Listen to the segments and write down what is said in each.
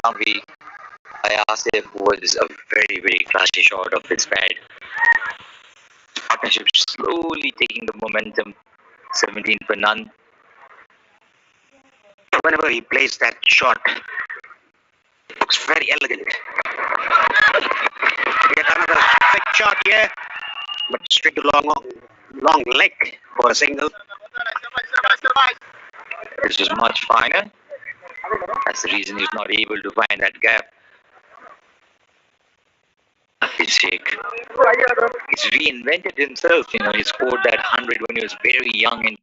Boundary. I asked if was a very, very classy shot of his pad. Partnership slowly taking the momentum, 17 for none. Whenever he plays that shot, it looks very elegant. Yet another thick shot here, but straight to long leg for a single. This is much finer. That's the reason he's not able to find that gap. His shake. He's reinvented himself. He scored that 100 when he was very young and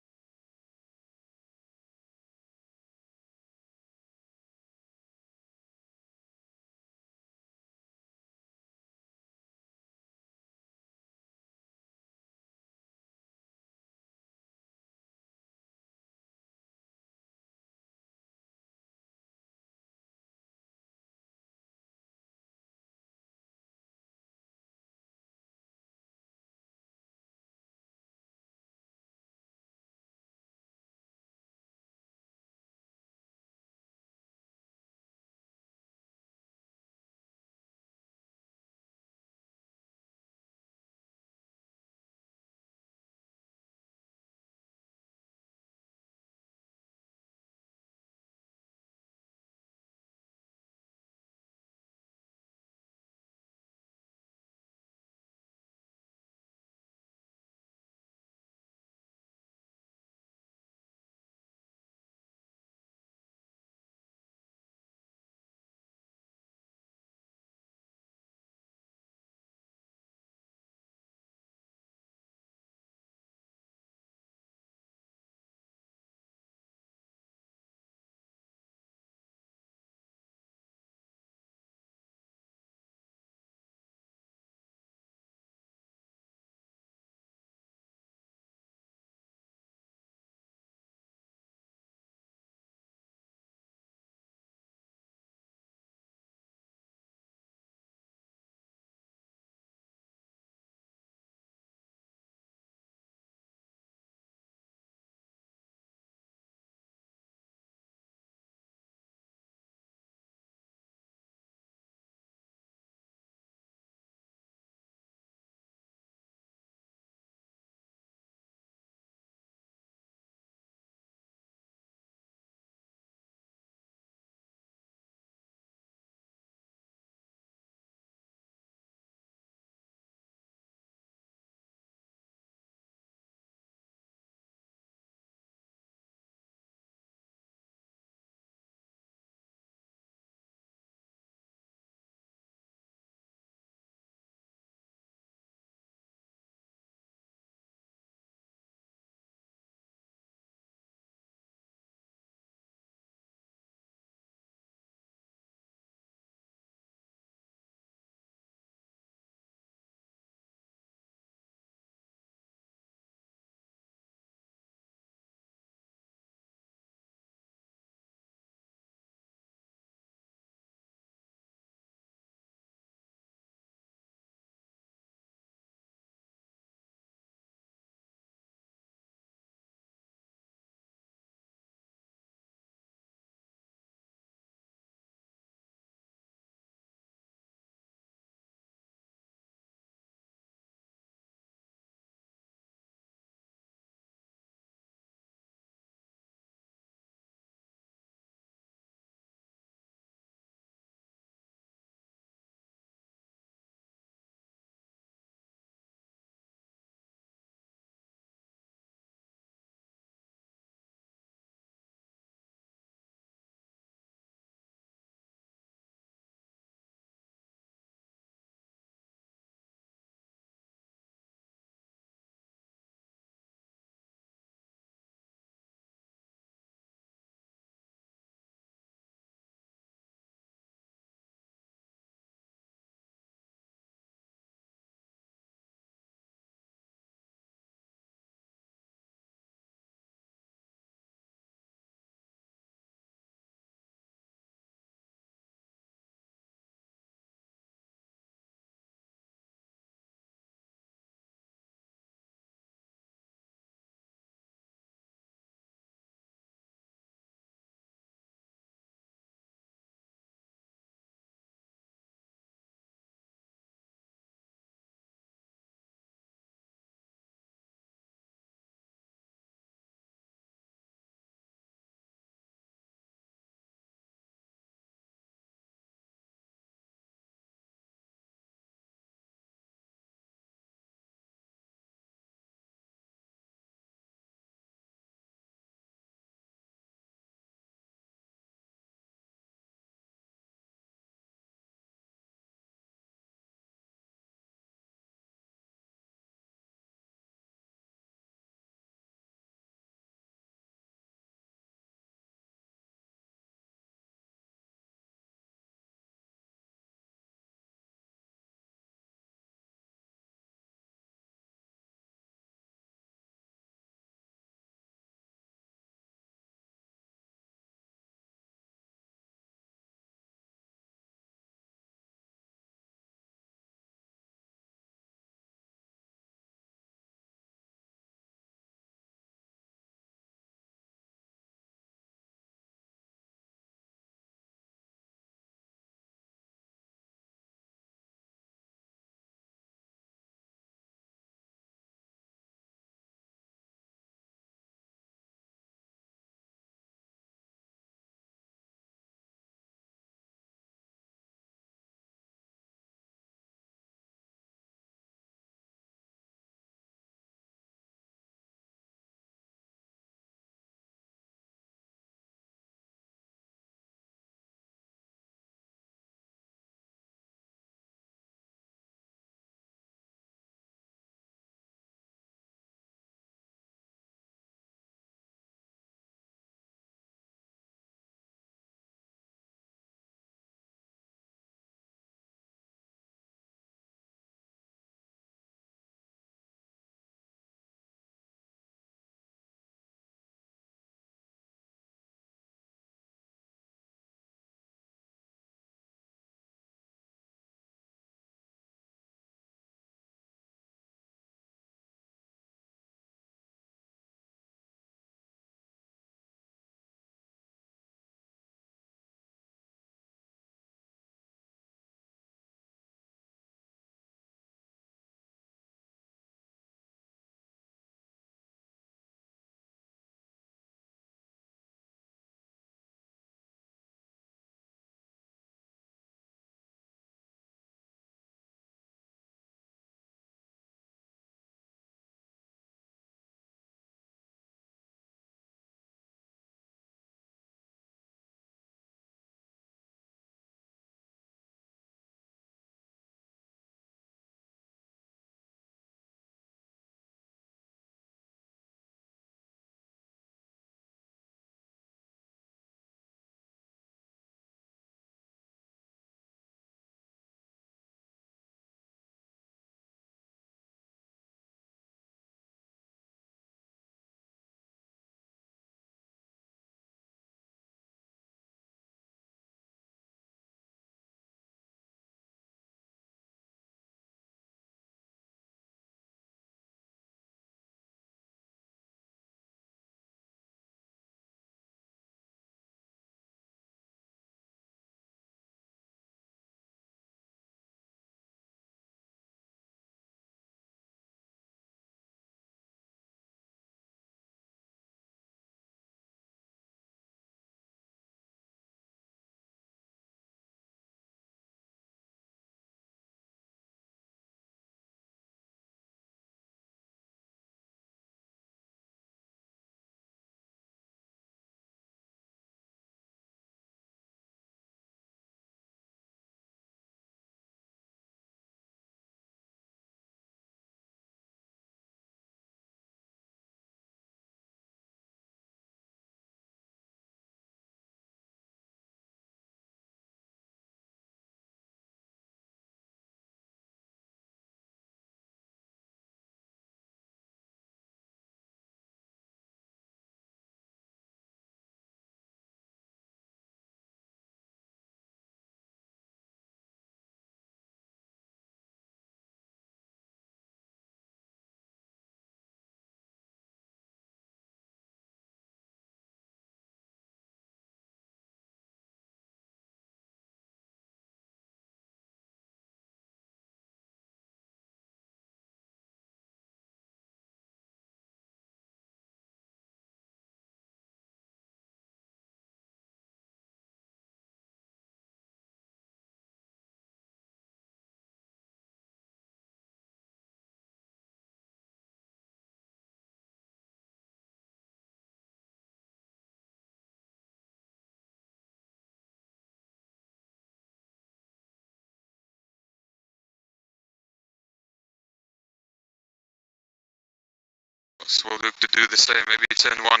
So we'll look to do the same, maybe turn one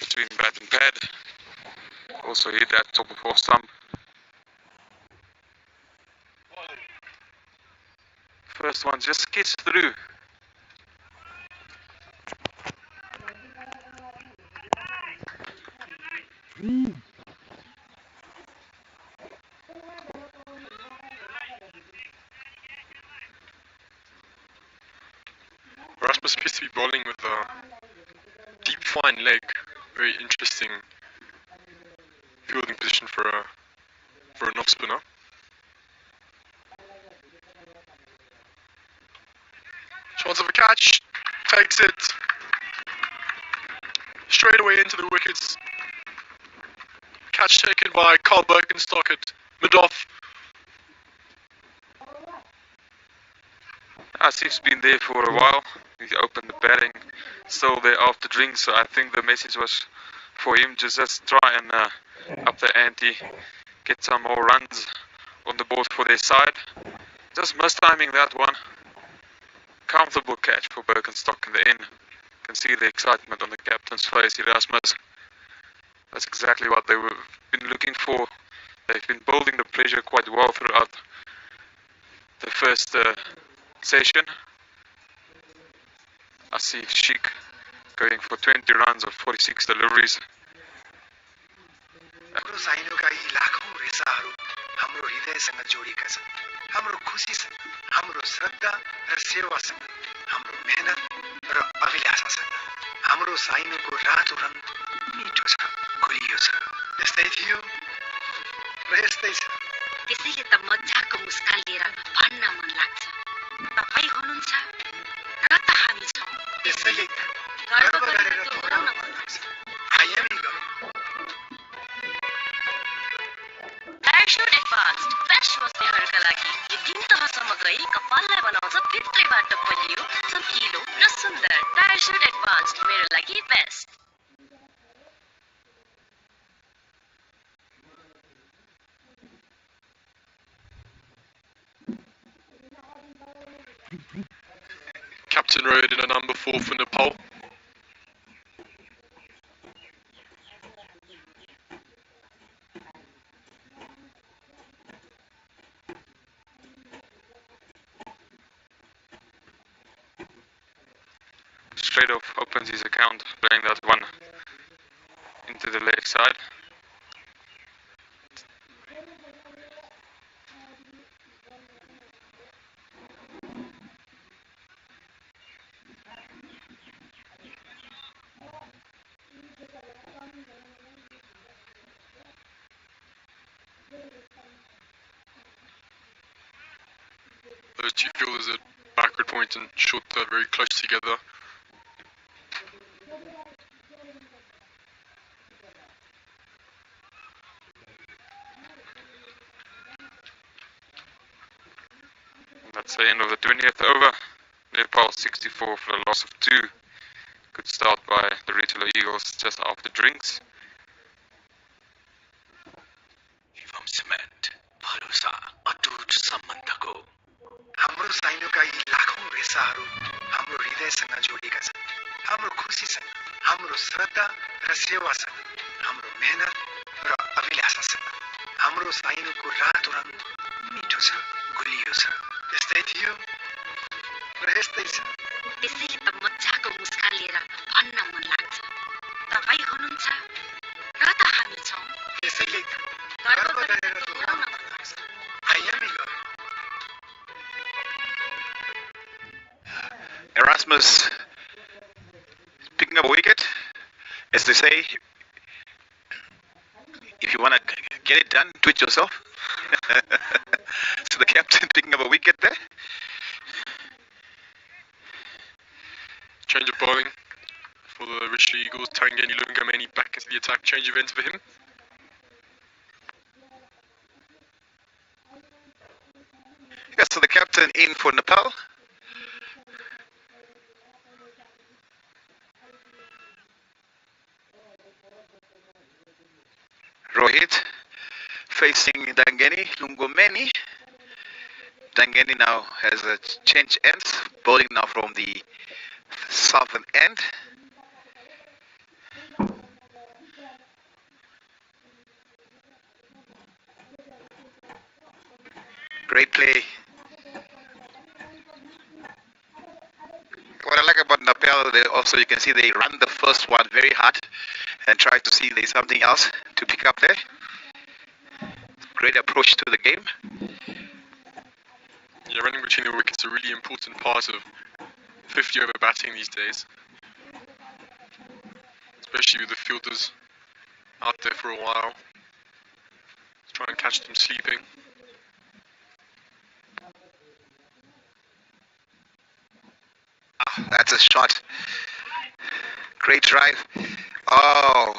between bat and pad. Also hit that top of off stump. First one just skids through. Rasmus appears to be bowling with a deep fine leg. Very interesting fielding position for an off spinner. Chance of a catch, takes it straight away into the wickets. Catch taken by Carl Birkenstock at mid-off. Asif's been there for a while. He opened the batting, still there after drinks. So I think the message was for him to just try and up the ante, get some more runs on the board for their side. Just mistiming that one. Comfortable catch for Birkenstock in the end. You can see the excitement on the captain's face, Erasmus. That's exactly what they've been looking for. They've been building the pressure quite well throughout the first session. Asif Sheikh going for 20 runs of 46 deliveries. हाम्रो साइनोका यी लाखौं रेसाहरू हाम्रो हृदयसँग जोडिएका छन् हाम्रो खुशी छ हाम्रो श्रद्धा र सेवासँग हाम्रो मेहनत र अभिलाषासँग हाम्रो साइनोको रातो रङ मिठो छ गुलियो छ यस्तै थियो र यस्तै छ त्यसैले त मज्जाको मुस्कान लिएर भन्न मन लाग्छ तपाई हुनुहुन्छ र त हामी छौं त्यसैले गर्व गरेर दोहोऱ्याउन मन लाग्छ आइएमई गर्नु Parachute Advanced बेस्ट बस्नेहरूका लागि यो 3 तहसम्म गई कपाललाई बनाउँछ भित्रैबाट बलियो चम्किलो र सुन्दर Parachute Advanced मेरो लागि best Captain rode in a number 4 for Nepal. Straight off opens his account, playing that one into the leg side. Those two fielders at backward point and short are very close together. That's the end of the 20th over. Nepal 64 for a loss of 2. Good start by the Retailer Eagles just after drinks. Shivam cement भरोसा अटुट सम्बन्धको हाम्रो साइनोका यी लाखौं रेसाहरू हाम्रो हृदयसँग जोडिएका छन् हाम्रो खुशी छ हाम्रो श्रद्धा र सेवासँग हाम्रो मेहनत र अभिलाषासँग हाम्रो साइनोको रातो रङ मिठो छ गुलियो छ यस्तै थियो र यस्तै छ त्यसैले त मज्जाको मुस्कान लिएर भन्न मन लाग्छ तपाई हुनुहुन्छ र त हामी छौं त्यसैले गर्व गरेर दोहोऱ्याउन मन लाग्छ आइएमई गर्नु Erasmus picking up a wicket. As they say, if you want to get it done, do it yourself. So the captain picking up a wicket there. Change of bowling for the Richard Eagles. Tangeni Lungameni back into the attack. Change of ends for him. Yes, so the captain in for Nepal. Rohit facing Dangeni Lungomeni. Dangeni now has a change ends, bowling now from the southern end. Great play. What I like about Nepal, also you can see they run the first one very hard and try to see there's something else to pick up there. Great approach to the game. Yeah, running between the wickets is a really important part of 50 over batting these days, especially with the fielders out there for a while. Let's try and catch them sleeping. That's a shot. Great drive. Oh,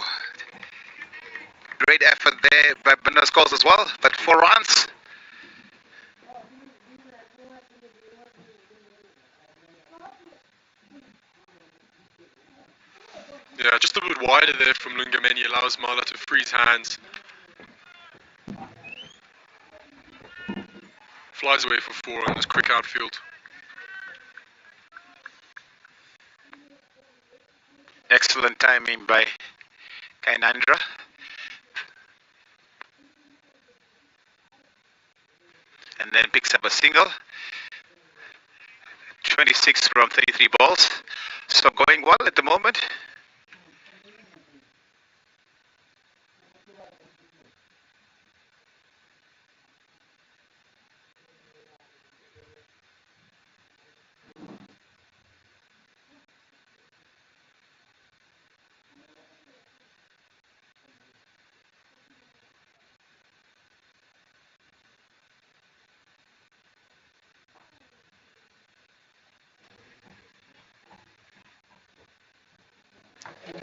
great effort there by Bender scores as well, but 4 runs. Yeah, just a bit wider there from Lungameni allows Mala to free his hands. Flies away for 4 on this quick outfield. Excellent timing by Kainandra. And then picks up a single. 26 from 33 balls. So going well at the moment.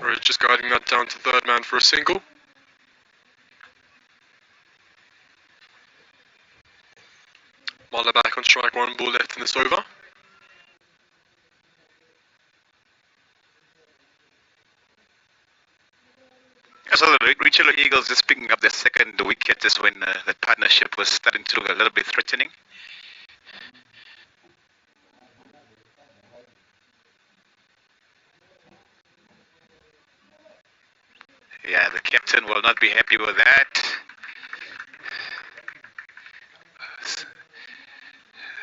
Alright, just guiding that down to third man for a single. Mala back on strike, 1 ball left in this over. So the Richard Eagles just picking up their second wicket just when the partnership was starting to look a little bit threatening. Yeah, the captain will not be happy with that.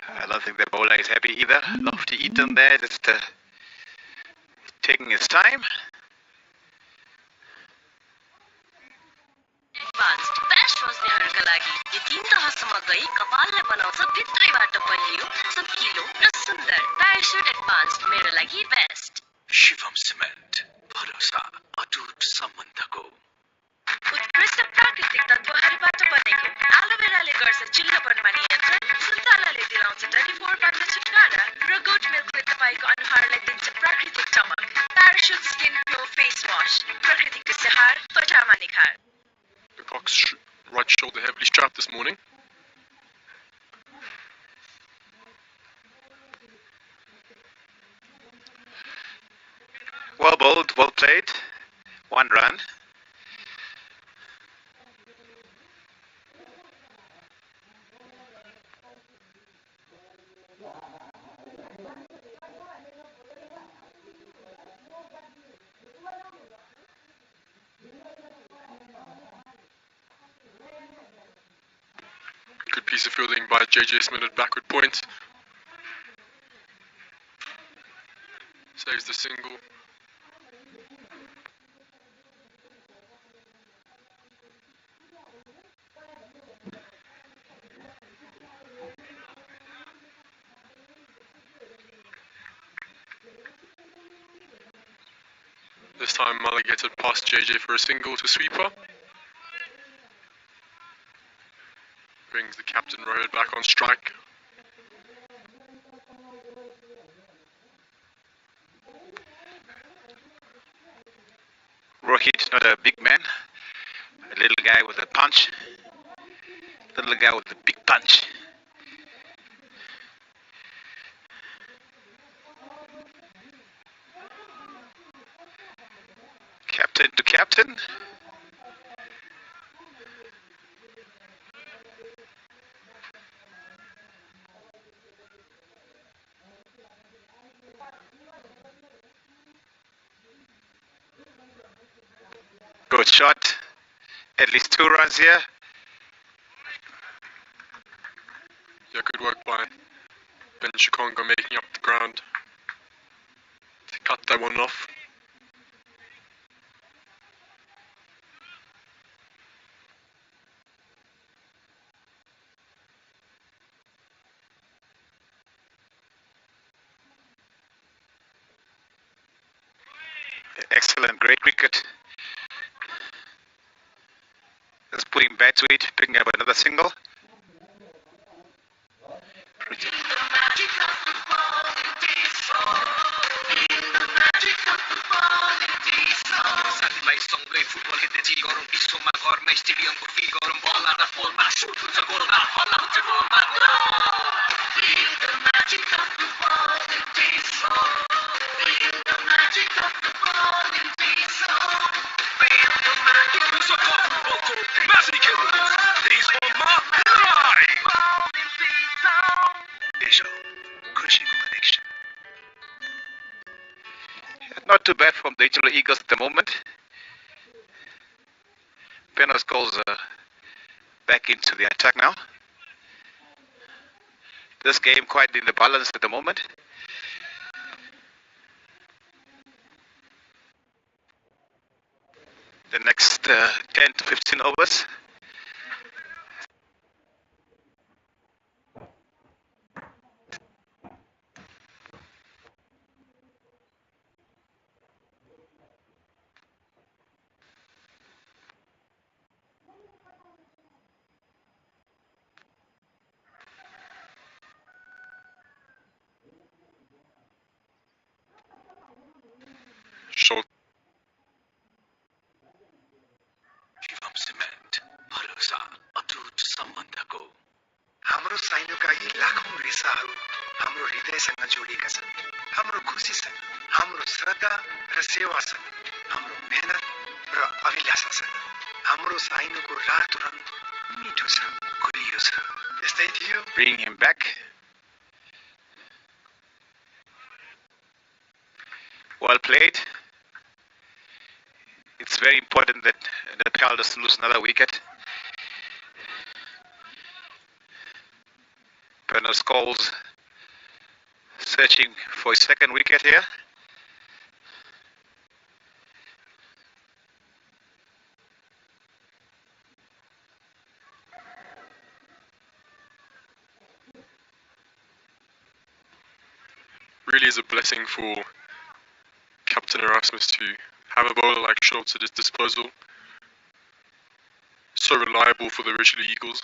I don't think the bowler is happy either. Lofty Eaton there, just taking his time. Advanced best बस्नेहरूका लागि यो 3 तहसम्म गई कपाललाई बनाउँछ भित्रैबाट बलियो चम्किलो र सुन्दर parachute advanced मेरो लागि best Shivam cement भरोसा अटुट सम्बन्धको उत्कृष्ट प्राकृतिक तत्त्वहरूबाट बनेको एलोभेराले गर्छ चिल्लोपनमा नियन्त्रण सुन्तलाले दिलाउँछ 24 बाट छुटकारा र गोट मिल्कले तपाईको अनुहारलाई दिन्छ प्राकृतिक चमक parachute skin pro face wash प्रकृतिको स्याहार त्वचामा निखार The Cock's right shoulder heavily strapped this morning. Well bowled, well played. 1 run. Good piece of fielding by JJ Smith at backward point. Saves the single. This time Mala gets it past JJ for a single to sweeper. Brings the captain Rohit back on strike. Rohit, not a big man. A little guy with a punch. Little guy with a big punch. Captain to captain. Good shot. At least 2 runs here. Yeah, good work by Ben Chikongo making up the ground to cut that one off. Excellent, great cricket. Just putting back to it, picking up another single. साथीभाइसँगै football खेल्दै चिरी गरौँ विश्वमा घरमै स्टेडियमको fill गरौँ बल आउँदा पोलमा suit हुन्छ गोलमा हल्ला हुन्छ गोलमा Feel the magic of football in Diesel. Feel the magic of football in Diesel. Feel the magic of footballको म्याजिक खेल्नुहोस् Dieselमा live. Diesel, खुसीको connection. Not too bad from the Digital Eagles at the moment. Penos goes back into the attack now. This game quite in the balance at the moment. The next 10 to 15 overs. Short. Shivam cement भरोसा अटुट सम्बन्धको हाम्रो साइनोका यी लाखौं रेसाहरू हाम्रो हृदयसँग जोडिएका छन् हाम्रो खुसीसँग हाम्रो श्रद्धा र सेवासँग हाम्रो मेहनत र अभिलाषासँग हाम्रो साइनोको रातो रङ मिठो छ गुलियो छ यस्तै थियो bring him back well played. It's very important that Nepal doesn't lose another wicket. Bernard Scholes searching for his second wicket here. Really is a blessing for Captain Erasmus to have a bowler like Schultz at his disposal. So reliable for the Digital Eagles.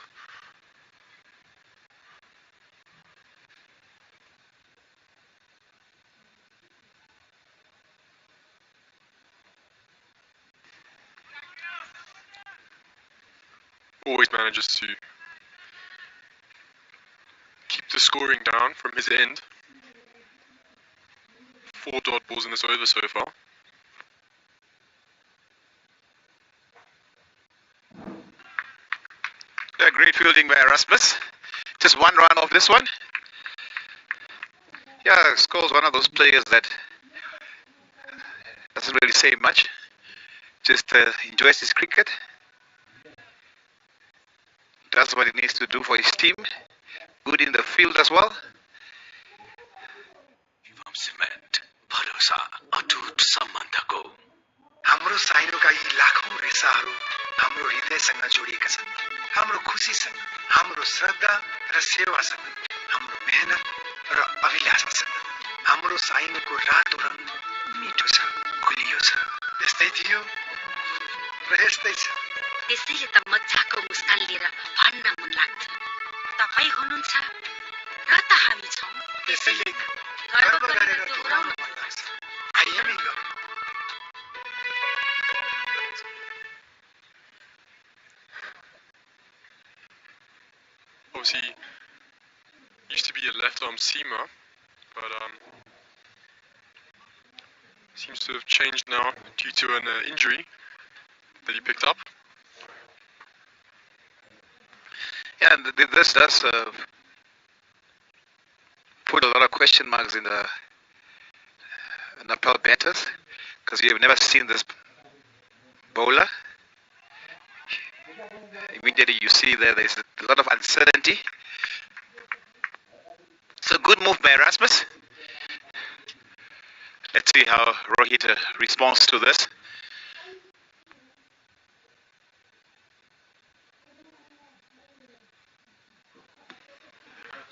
Always manages to keep the scoring down from his end. 4 dot balls in this over so far. Yeah, great fielding by Erasmus. Just 1 run off this one. Yeah, Scholes one of those players that doesn't really say much. Just enjoys his cricket. Does what he needs to do for his team. Good in the field as well. Shivam cement भरोसा अटुट सम्बन्धको हाम्रो साइनोका यी लाखौं रेसाहरू हाम्रो हृदयसँग जोडिएका छन् हाम्रो खुसीसँग हाम्रो श्रद्धा र सेवासँग हाम्रो मेहनत र अभिलाषासँग हाम्रो साइनोको रातो रङ मिठो छ गुलियो छ यस्तै थियो र यस्तै छ त्यसैले त मज्जाको मुस्कान लिएर भन्न मन लाग्छ तपाई हुनुहुन्छ र त हामी छौं त्यसैले गर्व गरेर दोहोऱ्याउन मन लाग्छ आइएमै गरौँ Obviously, used to be a left-arm seamer, but seems to have changed now due to an injury that he picked up. Yeah, and this does put a lot of question marks in the Nepal batters because you've never seen this bowler. Immediately you see there's a lot of uncertainty. So good move by Erasmus. Let's see how Rohit responds to this.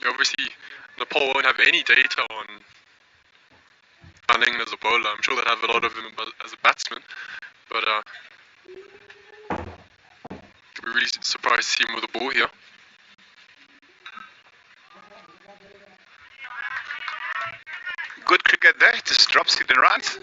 Obviously, Nepal won't have any data on Dunning as a bowler. I'm sure they'll have a lot of him as a batsman, but we're really surprised to see him with a ball here. Good cricket there, just drops it and runs.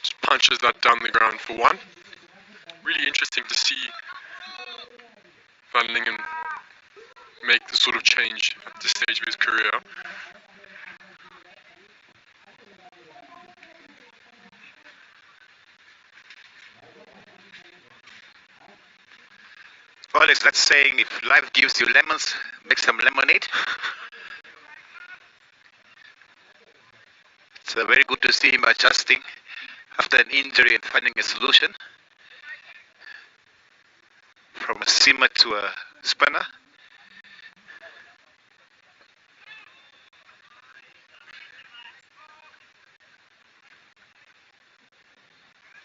Just punches that down the ground for one. Really interesting to see Van Lingen make this sort of change at this stage of his career. Well, it's that saying, if life gives you lemons, make some lemonade. It's very good to see him adjusting after an injury and finding a solution from a seamer to a spinner.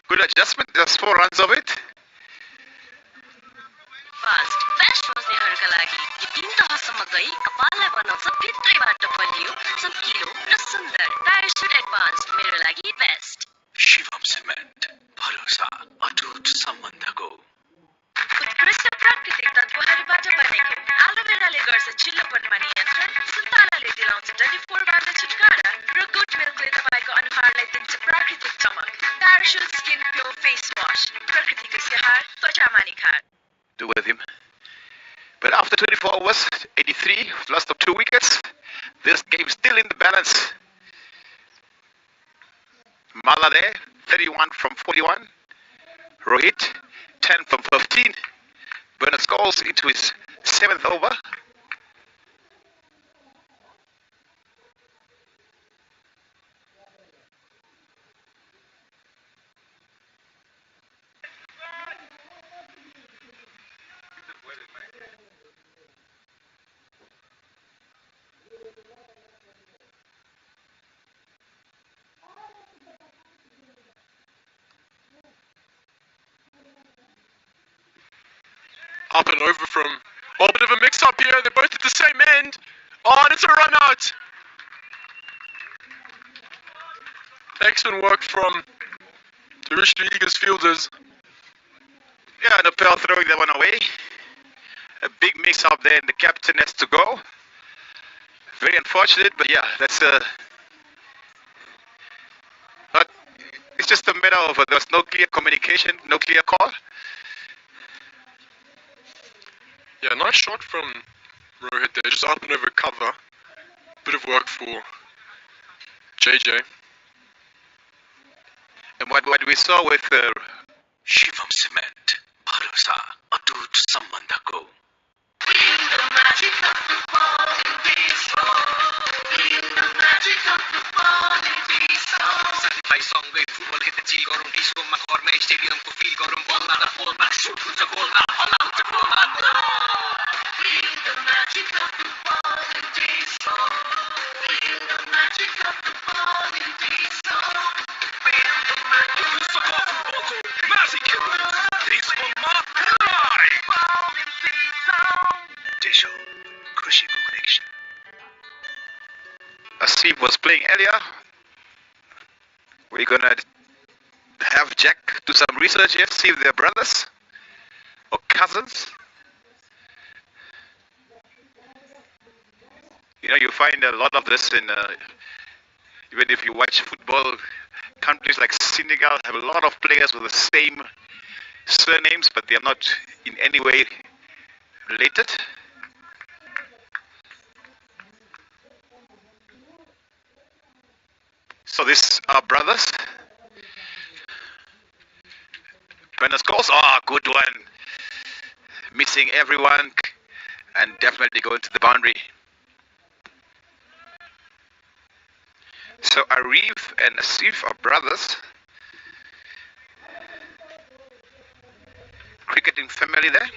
Good adjustment, just 4 runs of it. Fast, fast बस्नेहरूका लागि यो 3 तहसम्म गई कपाललाई बनाउँछ भित्रैबाट बलियो चम्किलो र सुन्दर parachute advanced मेरो लागि best Shivam cement भरोसा अटुट सम्बन्धको उत्कृष्ट प्राकृतिक तत्त्वहरूबाट बनेको एलोभेराले गर्छ चिल्लोपनमा नियन्त्रण सुन्तलाले दिलाउँछ 24 बाटो छुटकारा र गुड मिल्कले तपाईको अनुहारलाई दिन्छ प्राकृतिक चमक parachute skin glow face wash प्रकृतिको स्याहार त्वचामा निखार Do with him. But after 24 overs, 83, lost of 2 wickets. This game still in the balance. Mala there, 31 from 41. Rohit, 10 from 15. Bernard Scholes into his 7th over. Up and over from, oh, a bit of a mix-up here. They're both at the same end. Oh, and it's a run out. Excellent work from the Richard Eagles fielders. Yeah, Nepal throwing that one away. A big mix up there and the captain has to go. Very unfortunate, but yeah, that's but it's just a matter of there was no clear communication, no clear call. Yeah, nice shot from Rohit there, just up and over cover. Bit of work for JJ. And what we saw with Shivam cement भरोसा अटुट सम्बन्धको साथीभाइसँगै football खेल्दै chill गरौँ डिस्कोमा घरमै स्टेडियमको fill गरौँ बल लाँदा फोरमा suit हुन्छ गोलमा हल्ला हुन्छ गोलमा Asif was playing earlier. We're gonna have Jack do some research here, see if they're brothers or cousins. You know, you find a lot of this in even if you watch football. Countries like Senegal have a lot of players with the same surnames, but they are not in any way related. So these are brothers. Buenos goals. Oh, good one. Missing everyone and definitely going to the boundary. So Arif and Asif are brothers. Cricketing family there.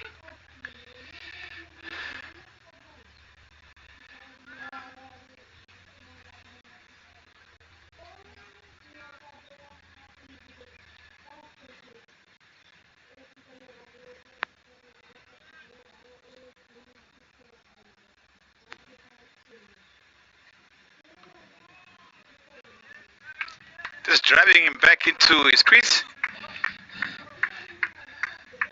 Just driving him back into his crease.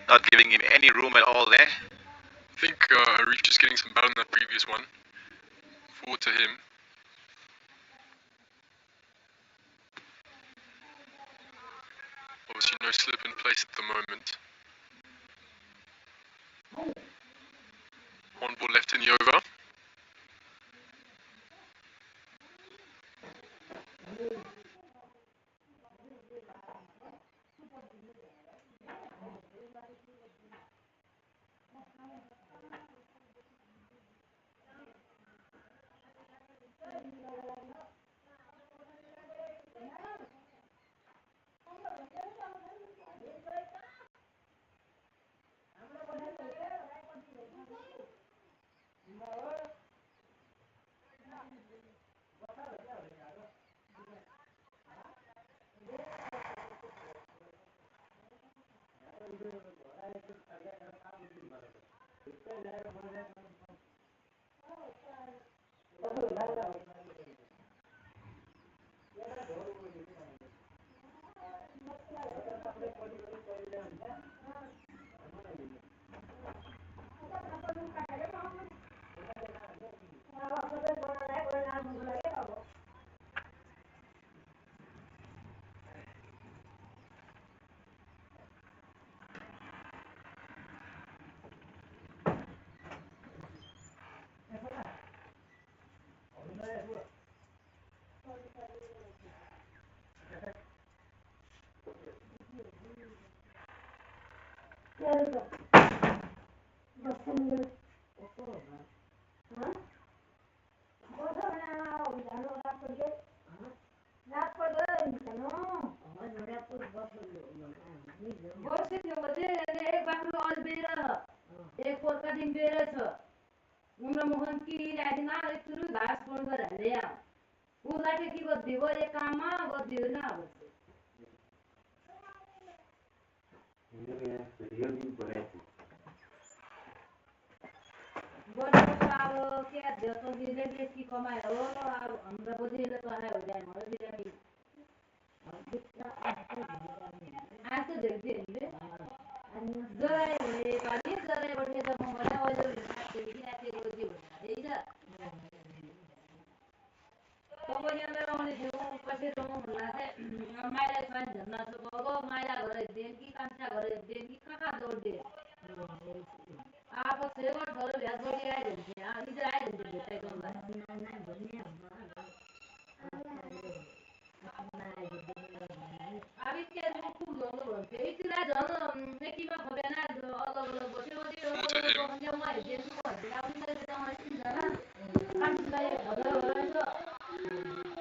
Not giving him any room at all there. I think Arif just getting some battle in that previous one. Forward to him. Obviously no slip in place at the moment. One ball left in the over.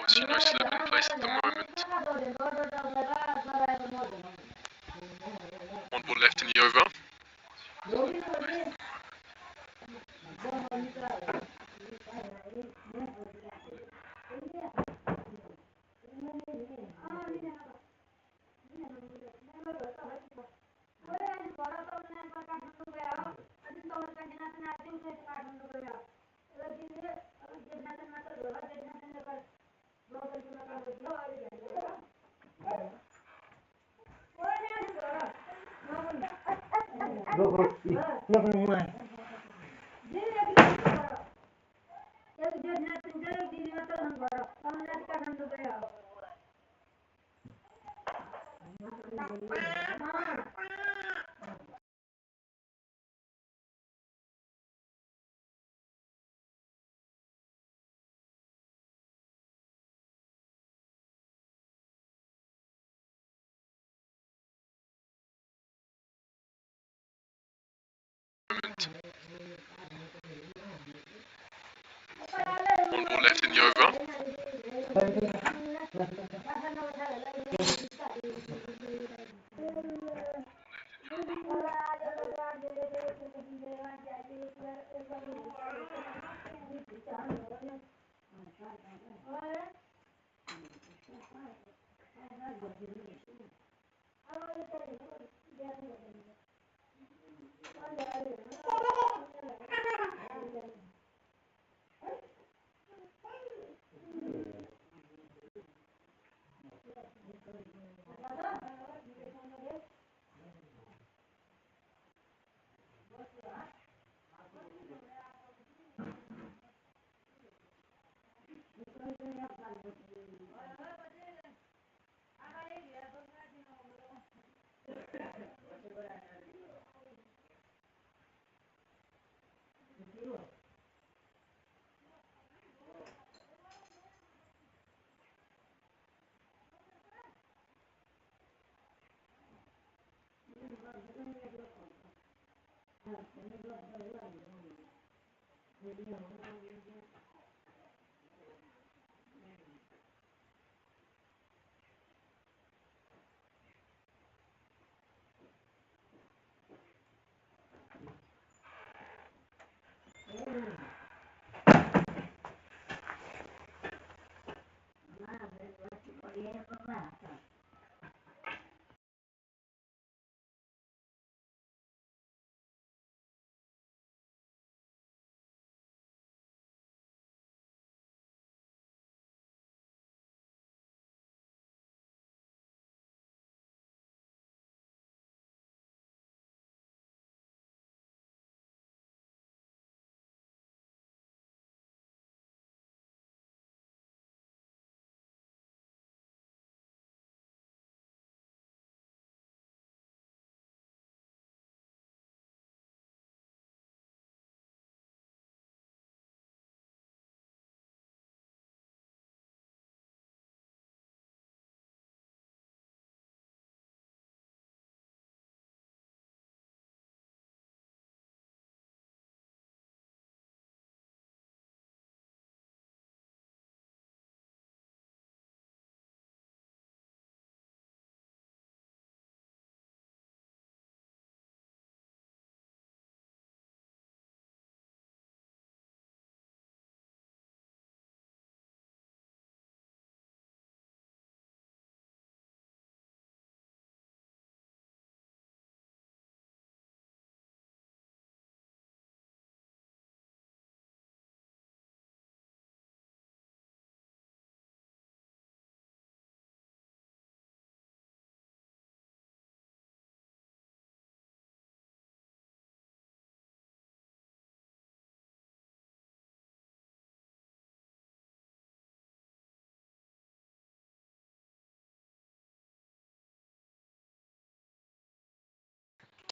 Obviously no slip in place at the moment. One ball left in the over. moment. One ball left in the over.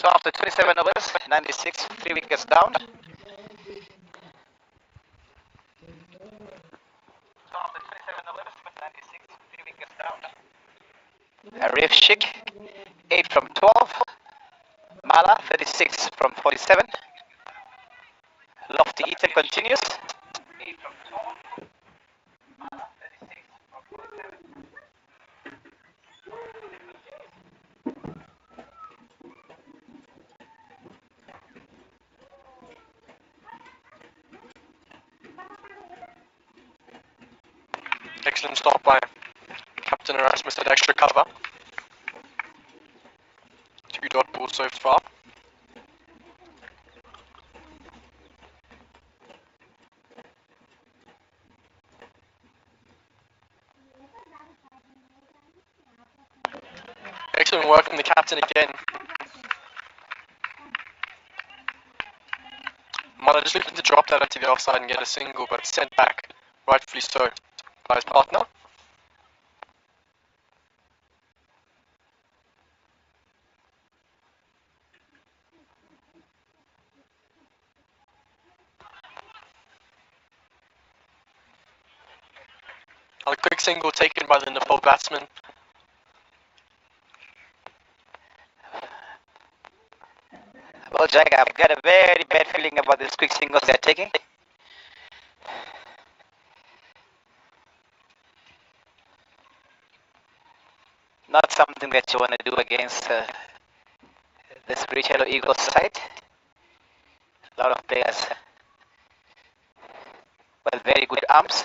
So after 27 overs, 96, 3 wickets down. So after 27 overs, 96, 3 wickets down. Arif Sheikh, 8 from 12. Mala, 36 from 47. Lofty Eaton continues. 8 from 12. Mala, 36 from 47. Excellent start by Captain Erasmus at extra cover. 2 dot balls so far. Excellent work from the captain again. Mala just looking to drop that into the offside and get a single, but sent back, rightfully so, by his partner. A quick single taken by the Nepal batsman. Well, Jack, I've got a very bad feeling about these quick singles they're taking. Not something that you want to do against this Richard Eagles side. A lot of players with very good arms.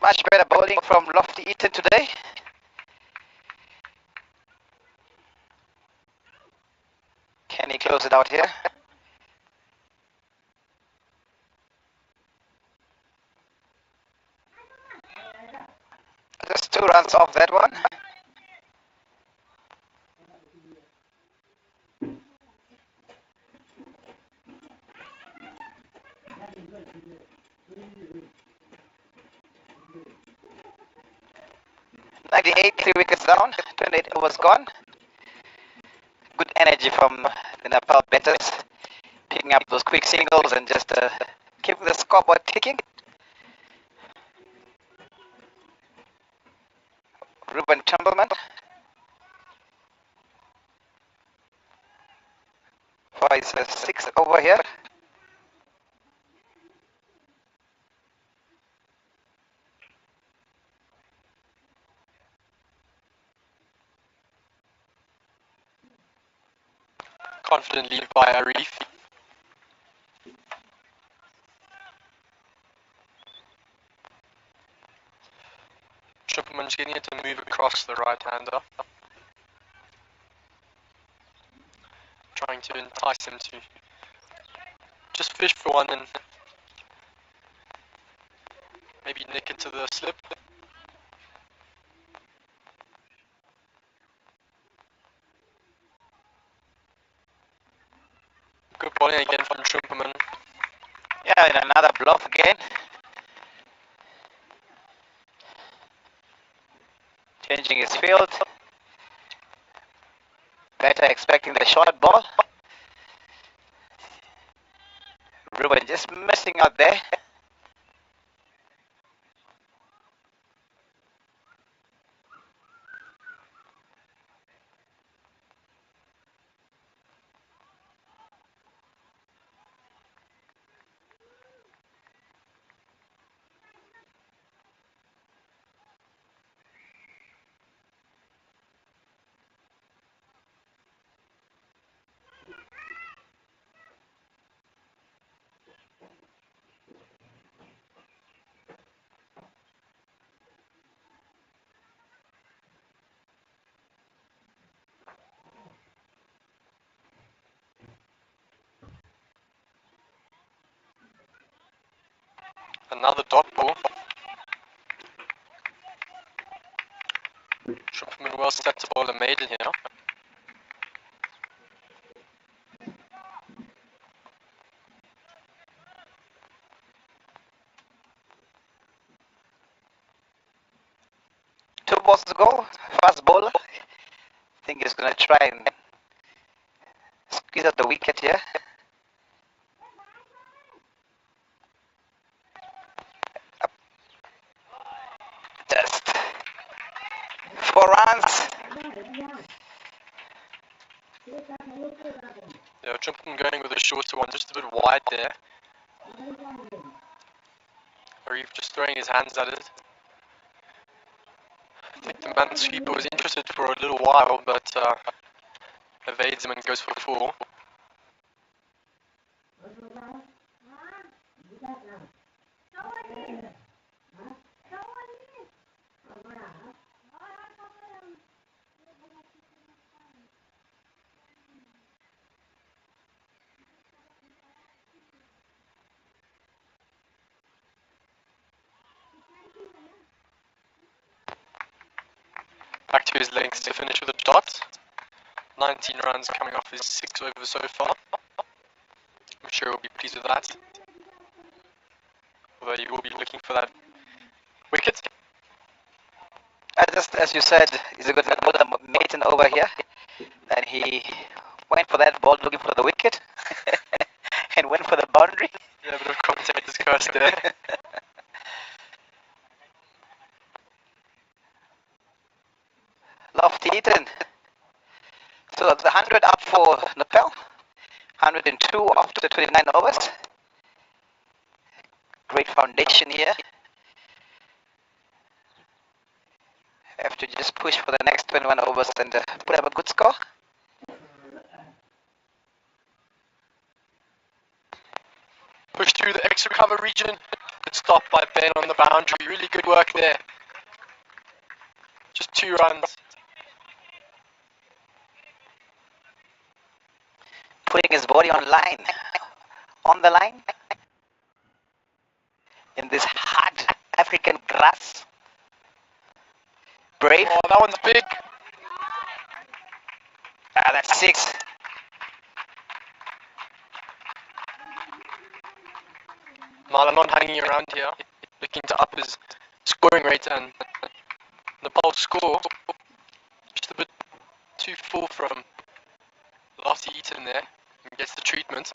Much better bowling from Lofty Eaton today. Can he close it out here? Just 2 runs off that one. '98, 3 wickets down, 28 overs gone. Good energy from the Nepal batters, picking up those quick singles and just keeping the scoreboard ticking. Ruben Templeman for his 6th over here. Confident lead by Arif. Trippleman's getting it to move across the right-hander. Trying to entice him to just fish for one and maybe nick into the slip. Good bowling again from Trippleman. Yeah, and another bluff again. Changing his field. Better expecting the short ball. Ruben just missing out there. Another dot ball. Trippleman well set to bowl a maiden here. Two balls to go. Fast bowler. I think he's going to try and squeeze out the wicket here. Just 4 runs. Yeah, Trippleman going with a shorter one, just a bit wide there. Arif just throwing his hands at it. I think the man sweeper was interested for a little while, but evades him and goes for 4. Back to his lengths to finish with a dot. 19 runs coming off his 6 overs so far. I'm sure he'll be pleased with that. Although he will be looking for that wicket. Just as you said, he's a good bowler, maiden over here. And he went for that ball looking for the wicket. And went for the boundary. Yeah, a bit of commentator's curse there. Lofty Eaton. So the 100 up for Nepal, 102 after 29 overs. Great foundation here. Have to just push for the next 21 overs and put up a good score. Push through the extra cover region. Good stop by Ben on the boundary. Really good work there. Just 2 runs. Putting his body on the line, in this hard African grass. Brave. Oh, that one's big. That's 6. Mala not hanging around here, looking to up his scoring rate, and Nepal score just a bit too full from last eaten there and gets the treatment.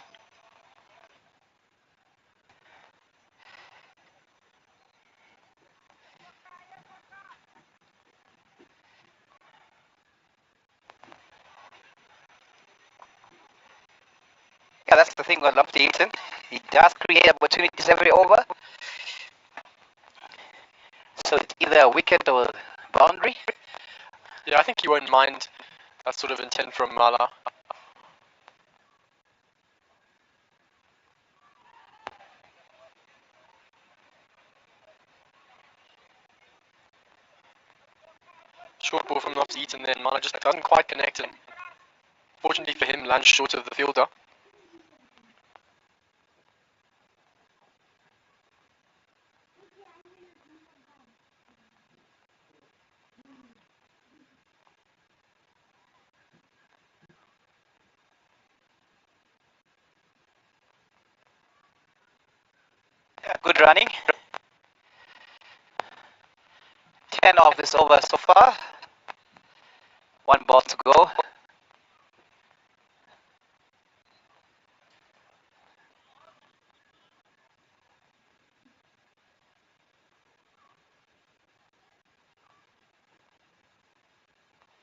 Yeah, that's the thing with Lofty Eaton. He does create opportunities every over. So it's either a wicket or boundary. Yeah, I think he won't mind that sort of intent from Mala. Short ball from Lofty Eaton there, and Mala just doesn't quite connect, and fortunately for him, lands short of the fielder. Yeah, good running. 10 of this over so far. 1 ball to go.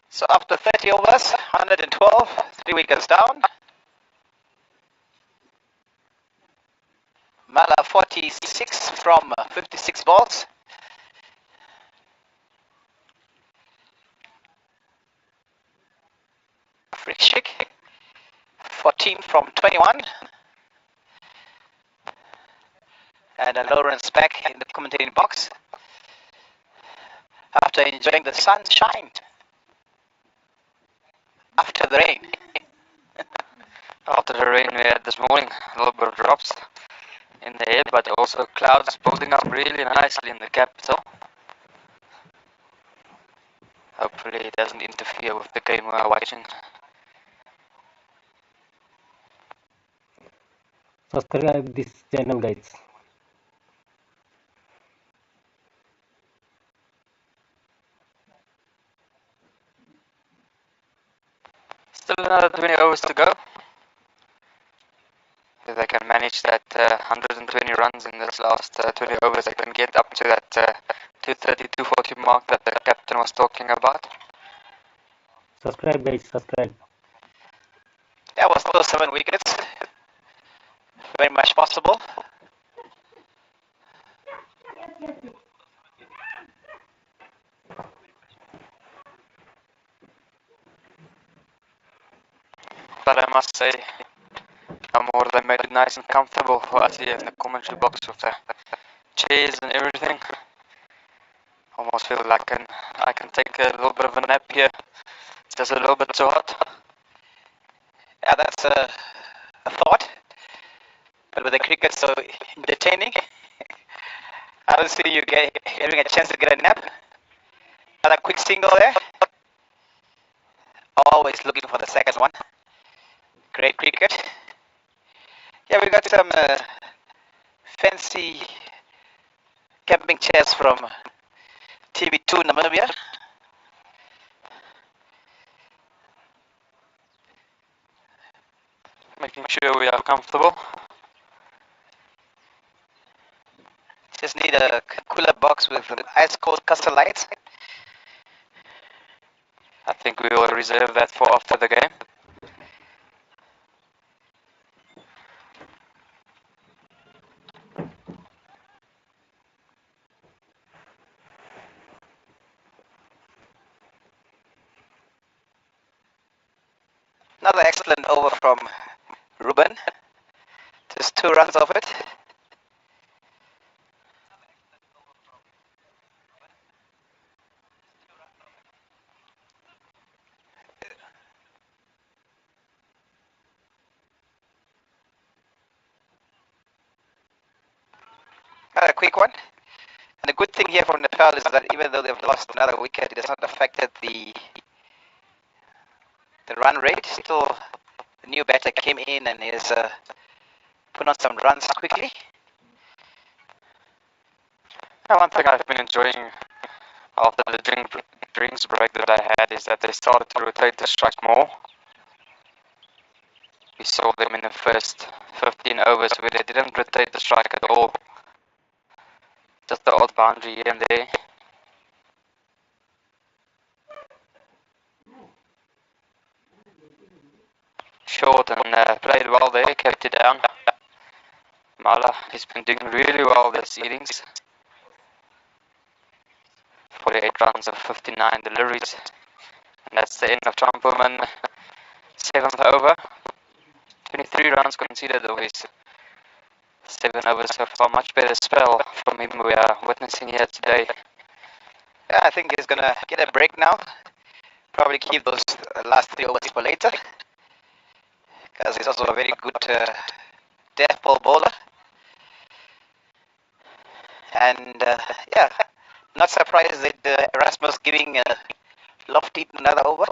So after 30 overs, 112, 3 wickets down. Mala 46 from 56 balls. Frick 14 from 21. And Lawrence back in the commentating box after enjoying the sunshine after the rain. After the rain we had this morning, a little bit of drops in the air, but also clouds building up really nicely in the capital. Hopefully it doesn't interfere with the game we are watching. Subscribe this channel, guys. Still another 20 overs to go. If they can manage that 120 runs in this last 20 overs, they can get up to that 230, 240 mark that the captain was talking about. Subscribe, guys. Subscribe. That was still 7 wickets. Very much possible. But I must say, Amor, they made it nice and comfortable for us here in the commentary box with the chairs and everything. Almost feel like I can take a little bit of a nap here. It's just a little bit too hot. Yeah, that's a thought. But with the cricket so entertaining, I don't see you having a chance to get a nap. Another quick single there. Always looking for the second one. Great cricket. Yeah, we got some fancy camping chairs from TV2 Namibia. Making sure we are comfortable. Just need a cooler box with ice cold custom lights. think we will reserve that for after the game. Another excellent over from Ruben. Just 2 runs of it. A quick one. And the good thing here from Nepal is that even though they've lost another wicket, it has not affected the run rate. Still, the new batter came in and is put on some runs quickly. One thing I've been enjoying after the drinks break that I had is that they started to rotate the strike more. We saw them in the first 15 overs where they didn't rotate the strike at all. Just the odd boundary here and there. Short and played well there, kept it down. Mala has been doing really well this innings. 48 runs of 59 deliveries. And that's the end of John Pullman. 7th over. 23 runs conceded over his 7 overs so far. Much better spell from him we are witnessing here today. Yeah, I think he's gonna get a break now. Probably keep those last 3 overs for later. Because he's also a very good death ball bowler. And yeah, not surprised that Erasmus giving Lofty another over.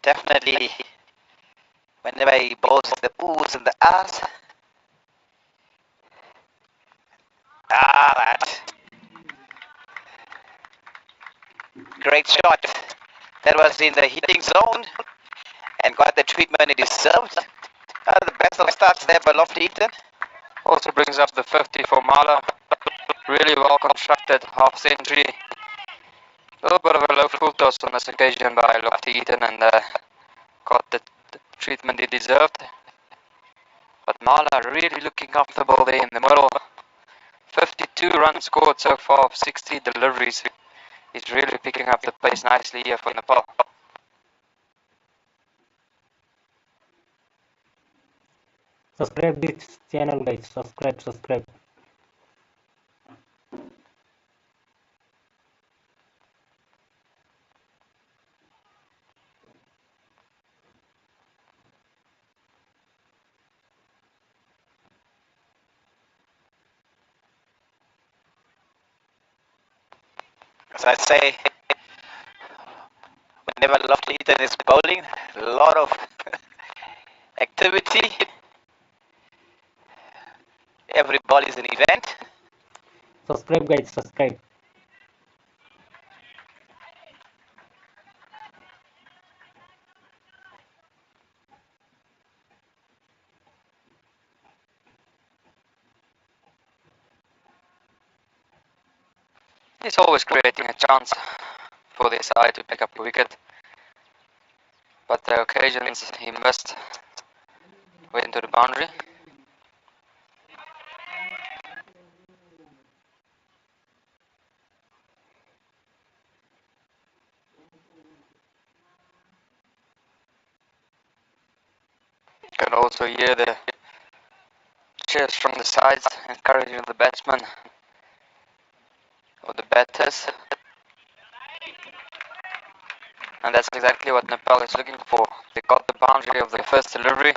Definitely, whenever he bowls the oohs and the ahs. That great shot. That was in the hitting zone and got the treatment it deserved. The best of starts there by Lofty Eaton. Also brings up the 50 for Mala. Really well constructed half century. A little bit of a low full toss on this occasion by Lofty Eaton and got the treatment he deserved. But Mala really looking comfortable there in the middle. 52 runs scored so far of 60 deliveries. He's really picking up the pace nicely here for Nepal. Subscribe this channel, guys. Subscribe. As I say, whenever Lofty Eaton is bowling, a lot of activity. Every ball is an event. Subscribe, guys. Subscribe. He's always creating a chance for their side to pick up a wicket. But the occasions he missed went into the boundary. You can also hear the cheers from the sides encouraging the batsmen or the batters. And that's exactly what Nepal is looking for. They got the boundary of the first delivery.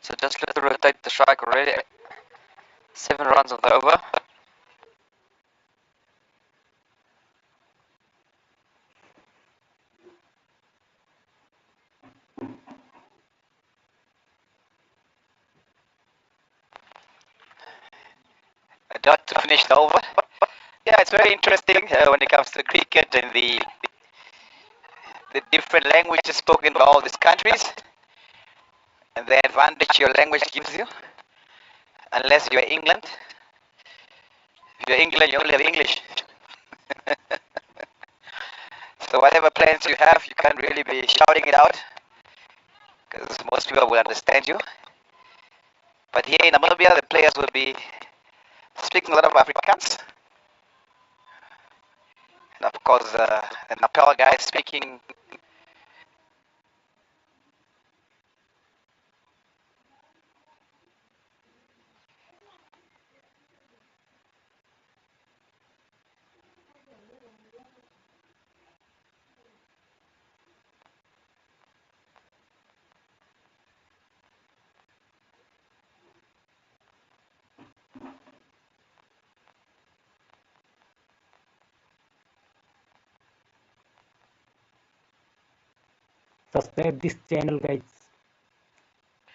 So just let them rotate the strike already. 7 runs of the over. A dot to finish the over. Yeah, it's very interesting when it comes to cricket and the different languages spoken by all these countries and the advantage your language gives you. Unless you're England. If you're England, you only have English. So whatever plans you have, you can't really be shouting it out because most people will understand you. But here in Namibia, the players will be speaking a lot of Afrikaans. And of course, the Nepal guys speaking Subscribe this channel, guys.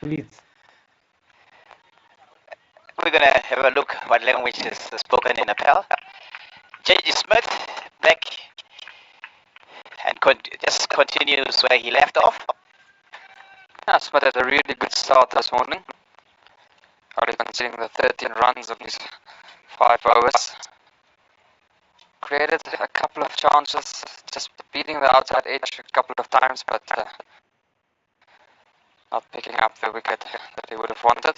Please. We're gonna have a look what language is spoken in Nepal. J.G. Smith back and just continues where he left off. Yeah, Smith had a really good start this morning. Already considering the 13 runs of his 5 overs. Created a couple of chances, just beating the outside edge a couple of times, but not picking up the wicket that he would have wanted.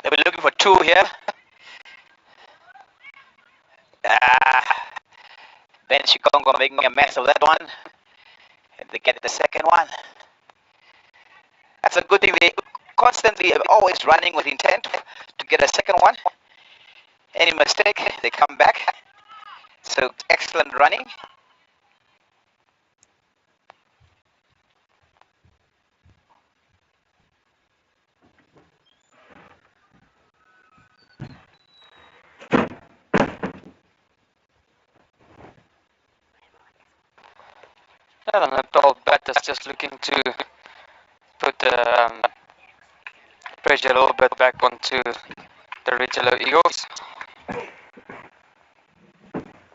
They were looking for 2 here. Ben Shikongo making a mess of that one. And they get the second one. That's a good thing. They constantly are always running with intent to get a second one. Any mistake, they come back. So excellent running. Yeah, the Nepal batters just looking to put the pressure a little bit back onto the Richelieu Eagles.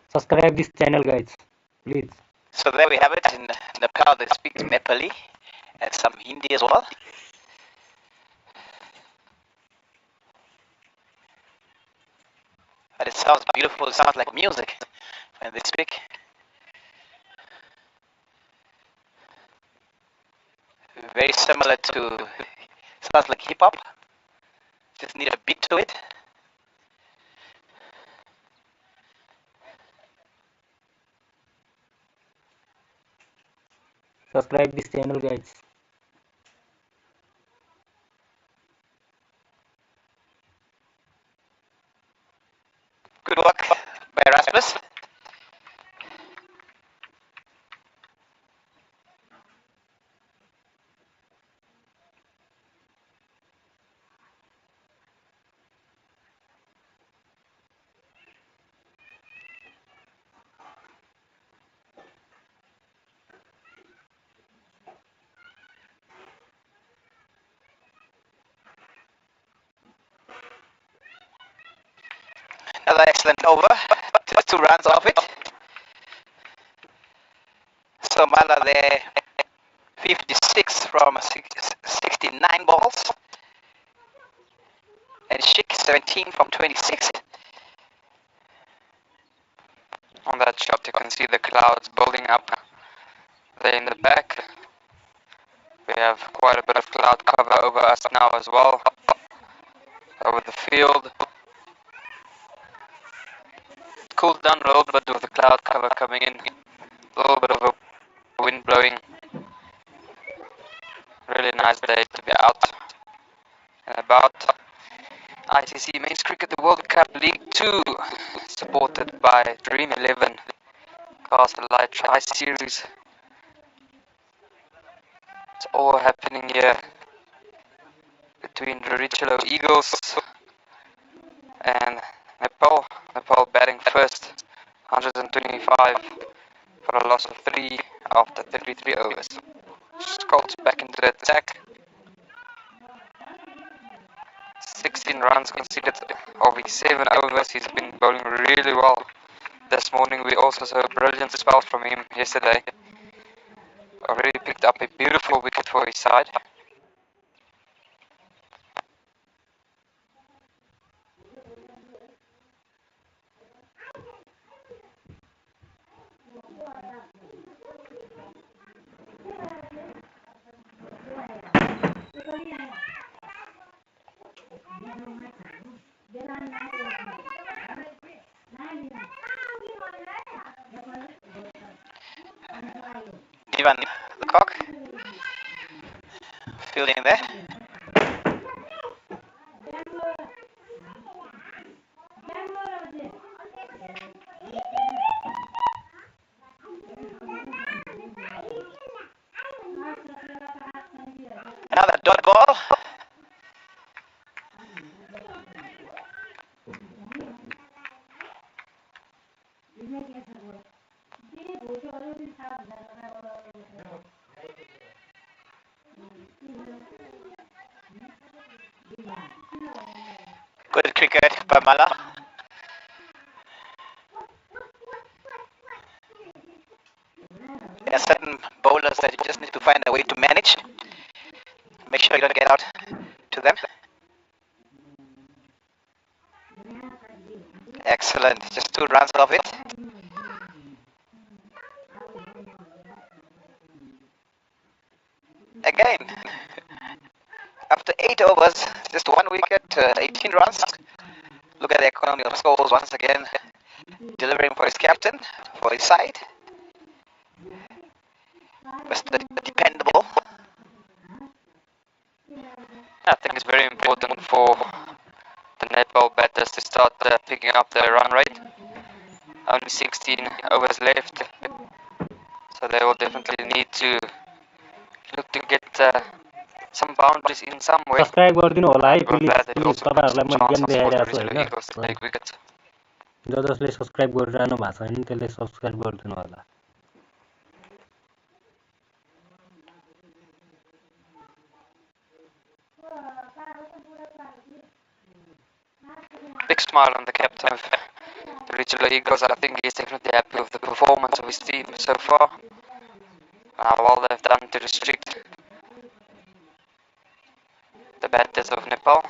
Subscribe this channel, guys. Please. So there we have it. In Nepal, they speak Nepali and some Hindi as well. But it sounds beautiful. It sounds like music when they speak. Very similar to, sounds like hip hop. Just need a beat to it. Subscribe this channel, guys. Good work by Rasmus. Another excellent over. Just 2 runs off it. So Mala there, 56 from 69 balls. And Schick 17 from 26. On that shot you can see the clouds building up there in the back. We have quite a bit of cloud cover over us now as well, over the field. Cooled down a little bit with the cloud cover coming in, a little bit of a wind blowing. Really nice day to be out and about. ICC Men's Cricket the World Cup League 2, supported by Dream 11 Castle Light Tri-Series. It's all happening here between the Richelieu Eagles and Nepal. Nepal batting first, 125 for a loss of 3 after 33 overs. Scolts back into the attack. 16 runs conceded over 7 overs. He's been bowling really well this morning. We also saw a brilliant spell from him yesterday. Already picked up a beautiful wicket for his side. Divan the cock, fielding there. Another dot ball. Good cricket by Mala. There are certain bowlers that you just need to find a way to manage. Make sure you don't get out to them. Excellent. Just 2 runs off it. Again, after 8 overs, just 1 wicket, 18 runs. Look at the economy of scores once again. Delivering for his captain, for his side. Mr. Dependable. I think it's very important for the Nepal batters to start picking up their run rate. Only 16 overs left, so they will definitely need to look to get some boundaries in some way. Subscribe गरिदिनु होला है With please that, it please also gives तपाईहरुलाई them मैले ज्ञान chances for the देखाइरहेको छु original हैन Eagles to take wickets. जसले सब्सक्राइब गरिरहनु भएको छैन त्यसले सब्सक्राइब गरिदिनु होला Big smile on the captain of the original Eagles. I think he's definitely happy with the performance of his team so far. How well they've done to restrict the batters of Nepal.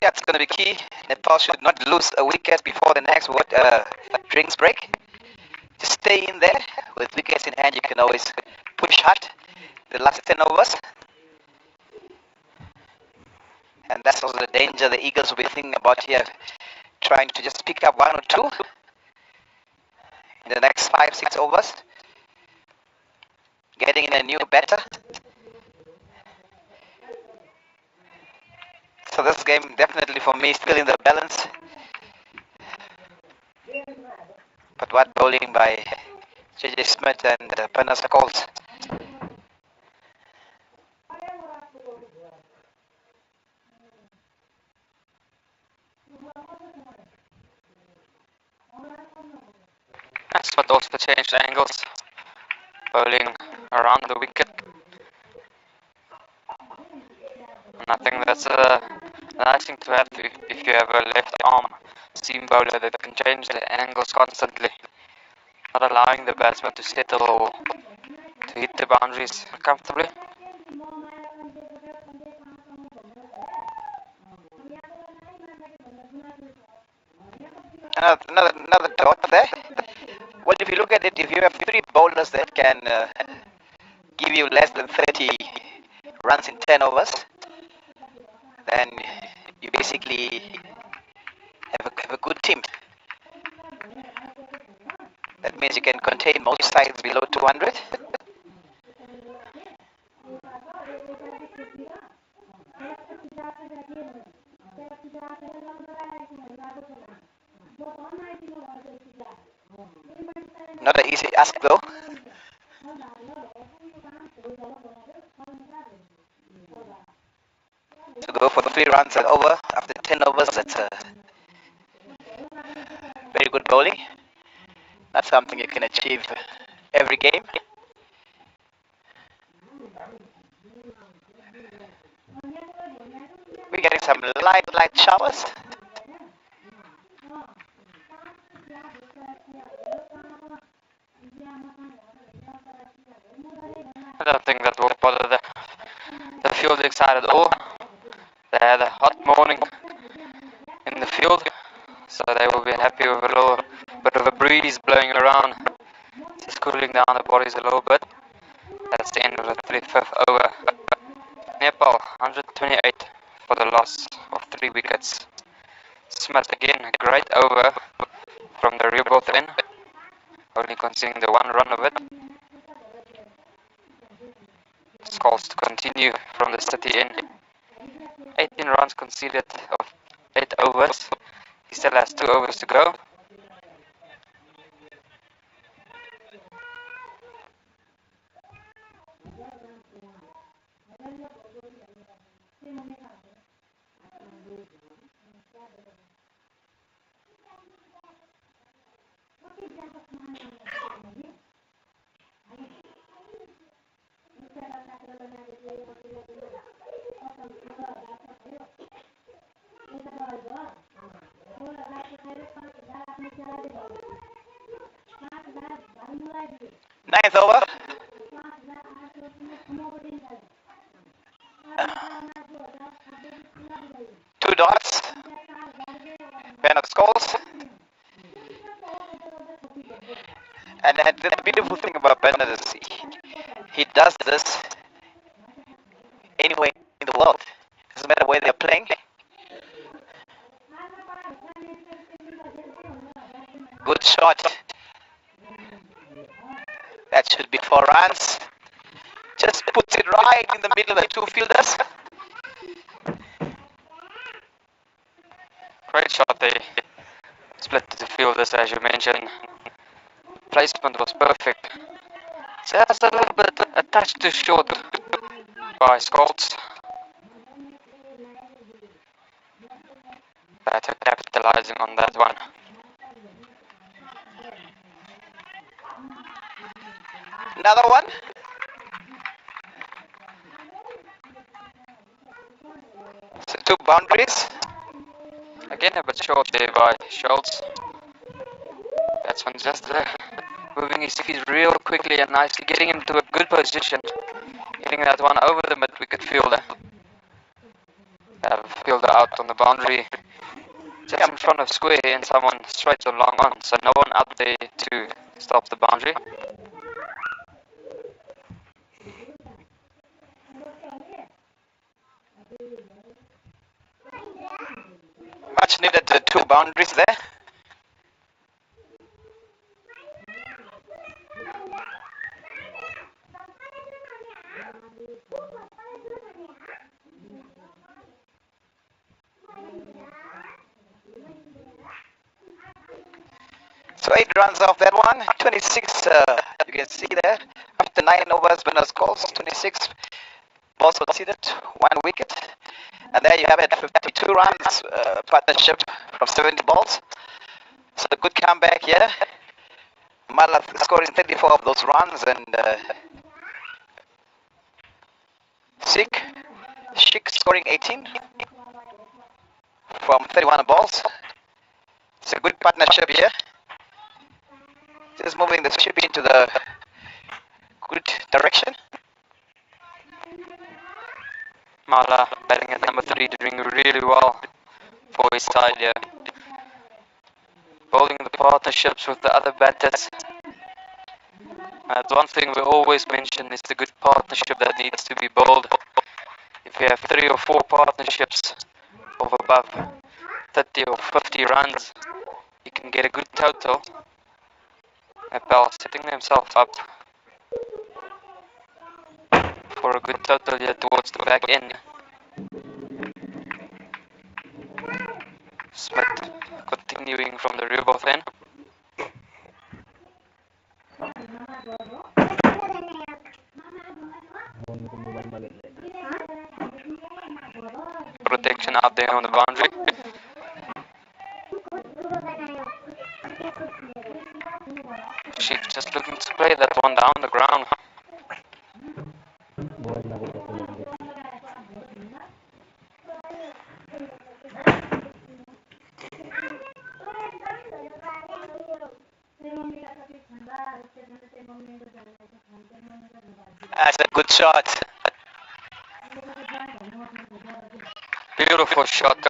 Yeah, it's going to be key. Nepal should not lose a wicket before the next drinks break. Just stay in there. With wickets in hand, you can always push hard the last 10 overs. And that's also the danger the Eagles will be thinking about here. Trying to just pick up 1 or 2 in the next 5-6 overs. Getting in a new batter. So this game definitely for me still in the balance. But what bowling by JJ Smith and Pernas Coles. That's what also changed angles. Bowling around the wicket. And I think that's a nice thing to have if you have a left arm seam bowler that can change the angles constantly. Not allowing the batsman to settle or to hit the boundaries comfortably. Another dot there. Well, if you look at it, if you have 3 bowlers that can give you less than 30 runs in 10 overs, then you basically have a good team. That means you can contain most sides below 200. Not an easy ask though. To go for 3 runs and over after 10 overs, that's a very good bowling. That's something you can achieve every game. We're getting some light showers. I don't think that will bother the fielding side at all. They had a hot morning in the field, so they will be happy with a little bit of a breeze blowing around, just cooling down the bodies a little bit. That's the end fifth over. Nepal 128 for the loss of 3 wickets. Smith again, a great over from the rebirth end, only conceding the 1 run of it. Scores to continue from the city end. 18 runs conceded of 8 overs. He still has 2 overs to go. Ninth over. Two dots. Bannock scores. And the beautiful thing about Bennett is he does this anywhere in the world. Doesn't matter where they're playing. Good shot. That should be 4 runs. Just puts it right in the middle of the 2 fielders. Great shot there. Split to the fielders as you mentioned. Placement was perfect. Just a little bit, a touch too short by Scholz. Better capitalizing on that one. Another one. So 2 boundaries. Again a bit short there by Schultz. Batsman just moving his feet real quickly and nicely, getting into a good position. Getting that one over the mid-wicket fielder. Fielder out on the boundary. Just in front of square and someone straight or long on. So no one out there to stop the boundary. Much needed 2 boundaries there. So 8 runs off that one. 26, you can see there. After 9 overs, Bennett scores 26. Balls conceded, 1 wicket. And there you have it, 52 runs, partnership from 70 balls. So a good comeback here. Mala scoring 34 of those runs and Sheikh scoring 18 from 31 balls. It's a good partnership here. Just moving the ship into the good direction. Mala batting at number 3, doing really well for his side here. Building the partnerships with the other batters. That's one thing we always mention is the good partnership that needs to be built. If you have 3 or 4 partnerships of above 30 or 50 runs, you can get a good total. Nepal setting themselves up for a good total here towards the back end. Smith continuing from the rebirth end. Protection out there on the boundary. Sheikh just looking to play that one down the ground. That's a good shot. Beautiful shot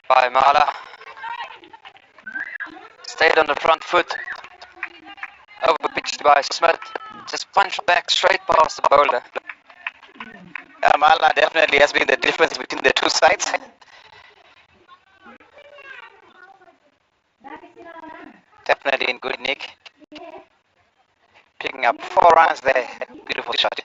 by Mala. Stayed on the front foot. Overpitched by Smith. Just punched back straight past the bowler. Mala definitely has been the difference between the two sides. Definitely in good nick. Picking up 4 runs there. Beautiful shot.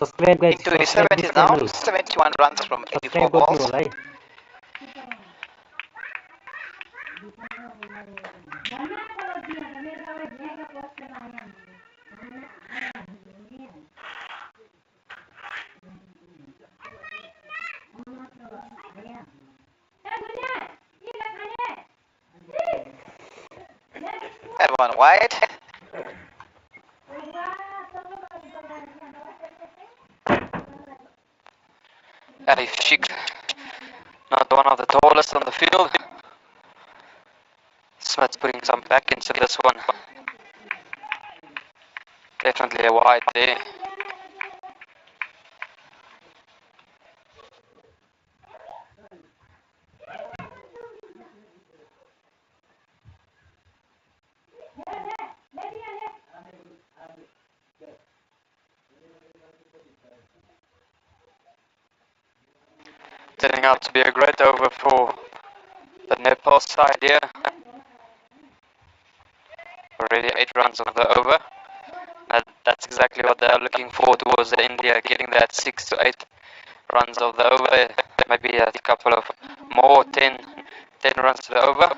Subscribe guys Into his subscribe this 70s now. Channel 71 runs from 84 subscribe गर्नु balls. होला है That one wide. Arif Sheikh, not one of the tallest on the field. Smith's putting some back into this one. Definitely a wide there. Turning out to be a great over for the Nepal side here. Already 8 runs on the over. That's exactly what they're looking for towards India, getting that 6 to 8 runs of the over. Maybe a couple of more, 10 runs to the over.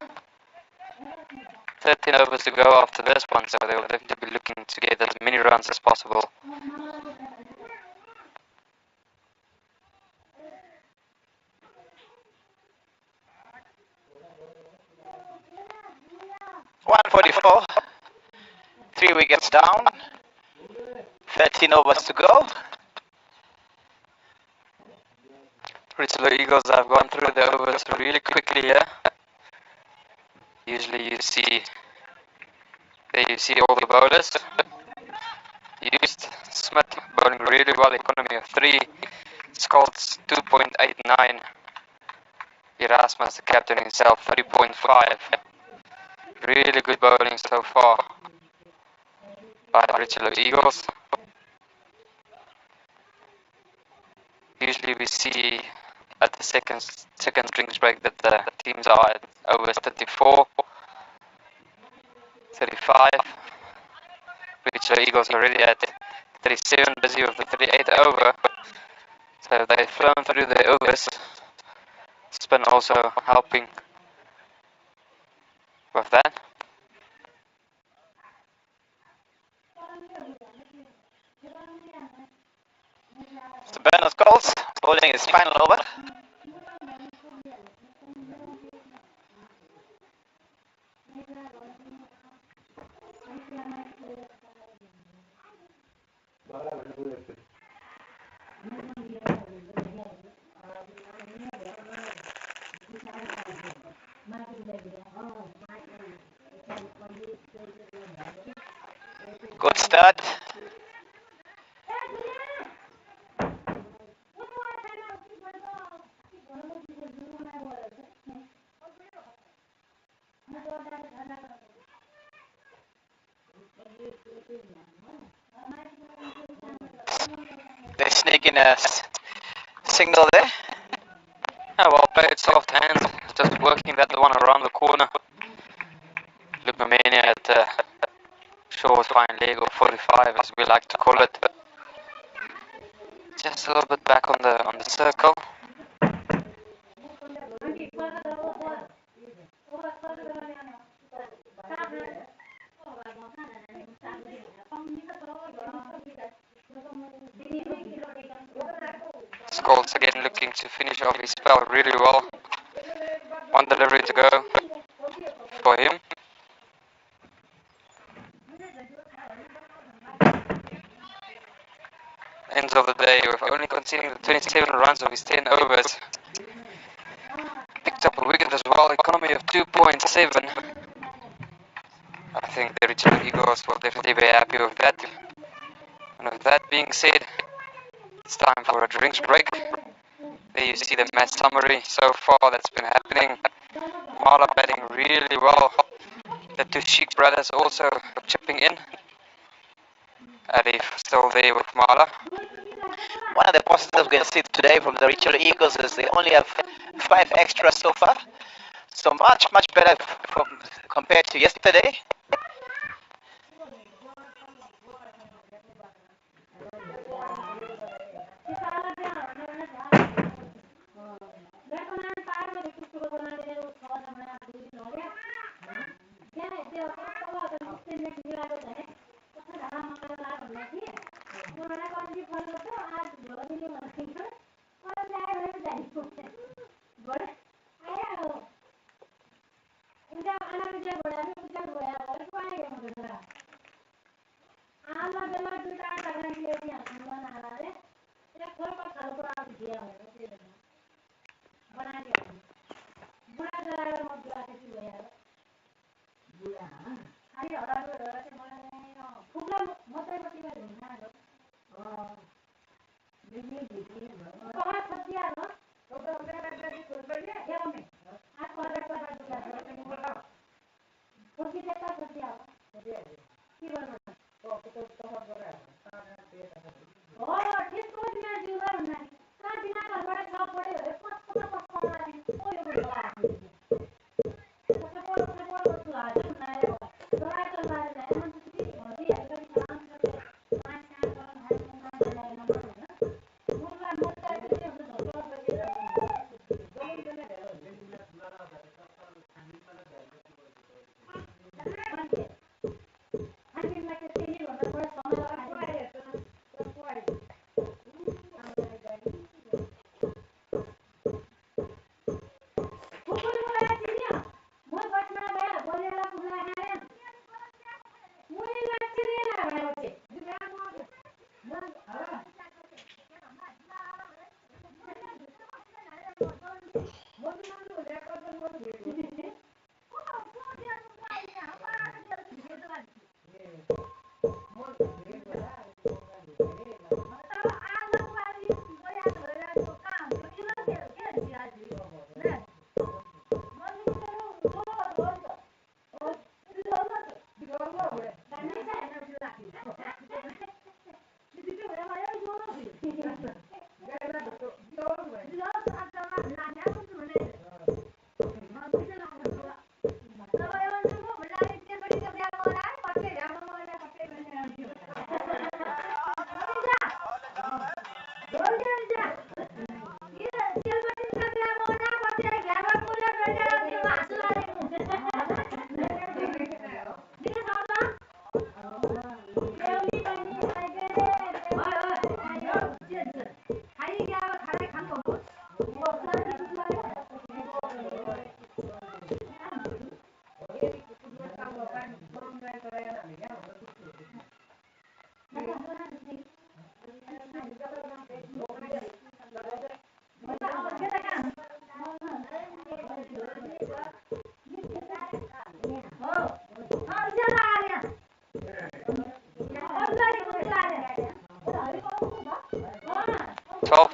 13 overs to go after this one, so they'll definitely be looking to get as many runs as possible. 144. 3 wickets down. 13 overs to go. Richard Eagles have gone through the overs really quickly here. Usually you see all the bowlers. Used Smith bowling really well, economy of 3. Scholz 2.89. Erasmus, the captain himself, 3.5. Really good bowling so far by the Richard Eagles. Usually we see at the second drinks break that the teams are at overs 34, 35. Richard Eagles already at 37, busy with the 38 over. So they've flown through the overs. Spin also helping with that. So Bernard Scholes bowling his final over. Good start. They sneak in a single there. Yeah, well played, soft hands, just working that one around the corner. Lupamania at short fine leg of 45, as we like to call it. Just a little bit back on the circle. Scholes again looking to finish off his spell really well. One delivery to go for him. End of the day, with only conceding the 27 runs of his 10 overs. Picked up a wicket as well, economy of 2.7. I think the Richard Eagles will definitely be happy with that. And with that being said, it's time for a drinks break. There you see the match summary so far that's been happening. Mala batting really well. the two Sheik brothers also chipping in. Arif still there with Mala. One of the positives we can see today from the Richard Eagles is they only have 5 extras so far. So much better compared to yesterday.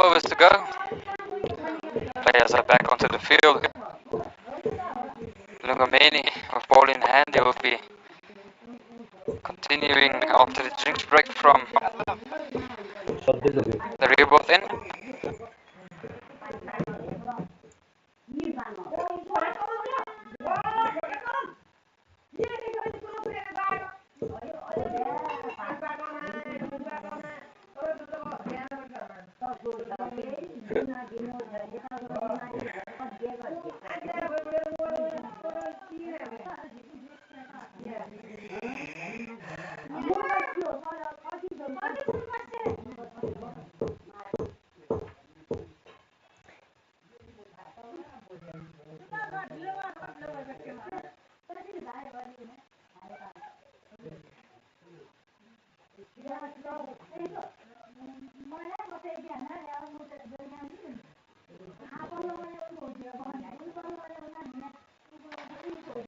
Hours to go. Players are back onto the field. Lungomeni with ball in hand, they will be continuing after the drinks break from the rebuild end.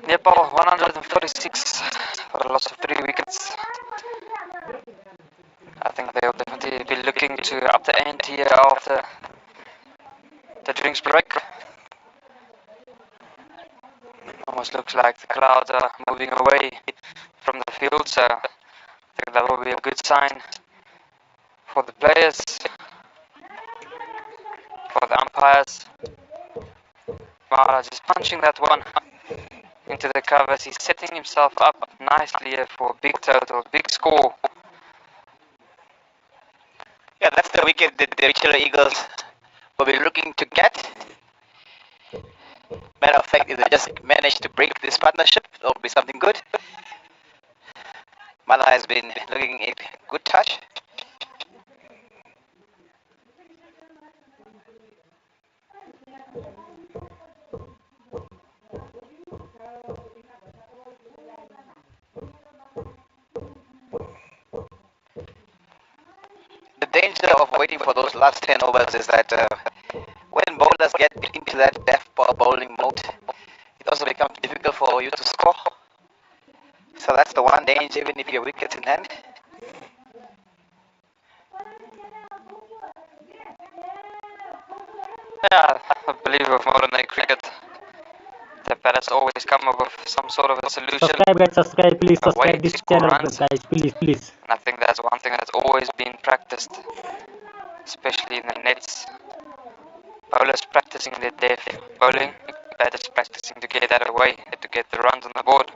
Nepal 146 for a loss of 3 wickets. I think they'll definitely be looking to up the ante here after the drinks break. Almost looks like the clouds are moving away from the field, so I think that will be a good sign for the players, for the umpires. Mara just punching that one into the covers. He's setting himself up nicely here for a big total, big score. Yeah, that's the wicket that the Richelieu Eagles will be looking to get. Matter of fact, if they just manage to break this partnership, it'll be something good. Mala has been looking a good touch. The danger of waiting for those last 10 overs is that when bowlers get into that death bowling mode, it also becomes difficult for you to score. So that's the one danger, even if your wicket's in hand. Yeah, I believe with modern day cricket, the batters always come up with some sort of a solution, Subscribe guys, subscribe, please a way subscribe to this score channel runs. guys, please. And I think that's one thing that's always been practiced, especially in the nets. Bowlers practicing their death bowling, batters practicing to get that away, to get the runs on the board.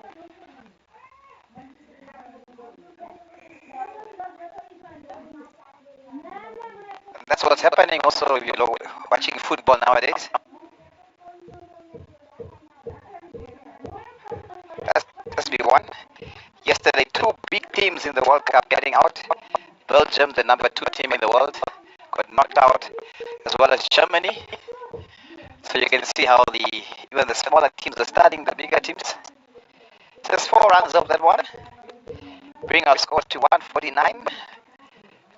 That's what's happening also if you're watching football nowadays. That's be one. Yesterday, two big teams in the World Cup getting out. Belgium, the number 2 team in the world, got knocked out, as well as Germany. So you can see how even the smaller teams are starting the bigger teams. Just 4 runs of that one. Bring our score to 149.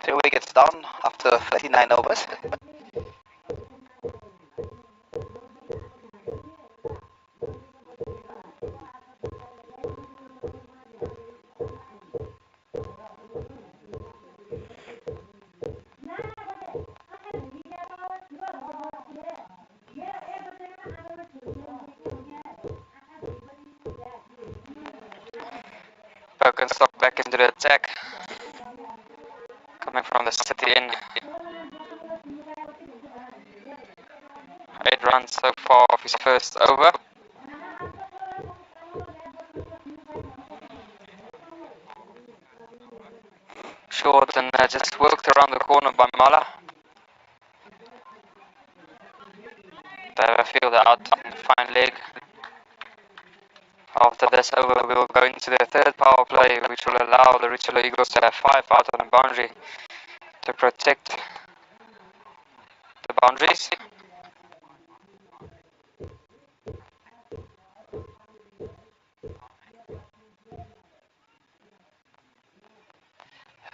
3 wickets down after 39 overs. Birkenstock back into the attack, coming from the city in. 8 runs so far off his first over. Short and just worked around the corner by Mala. They have a fielder out on the fine leg. After this over, we will go into the third power play, which will allow the Richelieu Eagles to have 5 out on the boundary to protect the boundaries.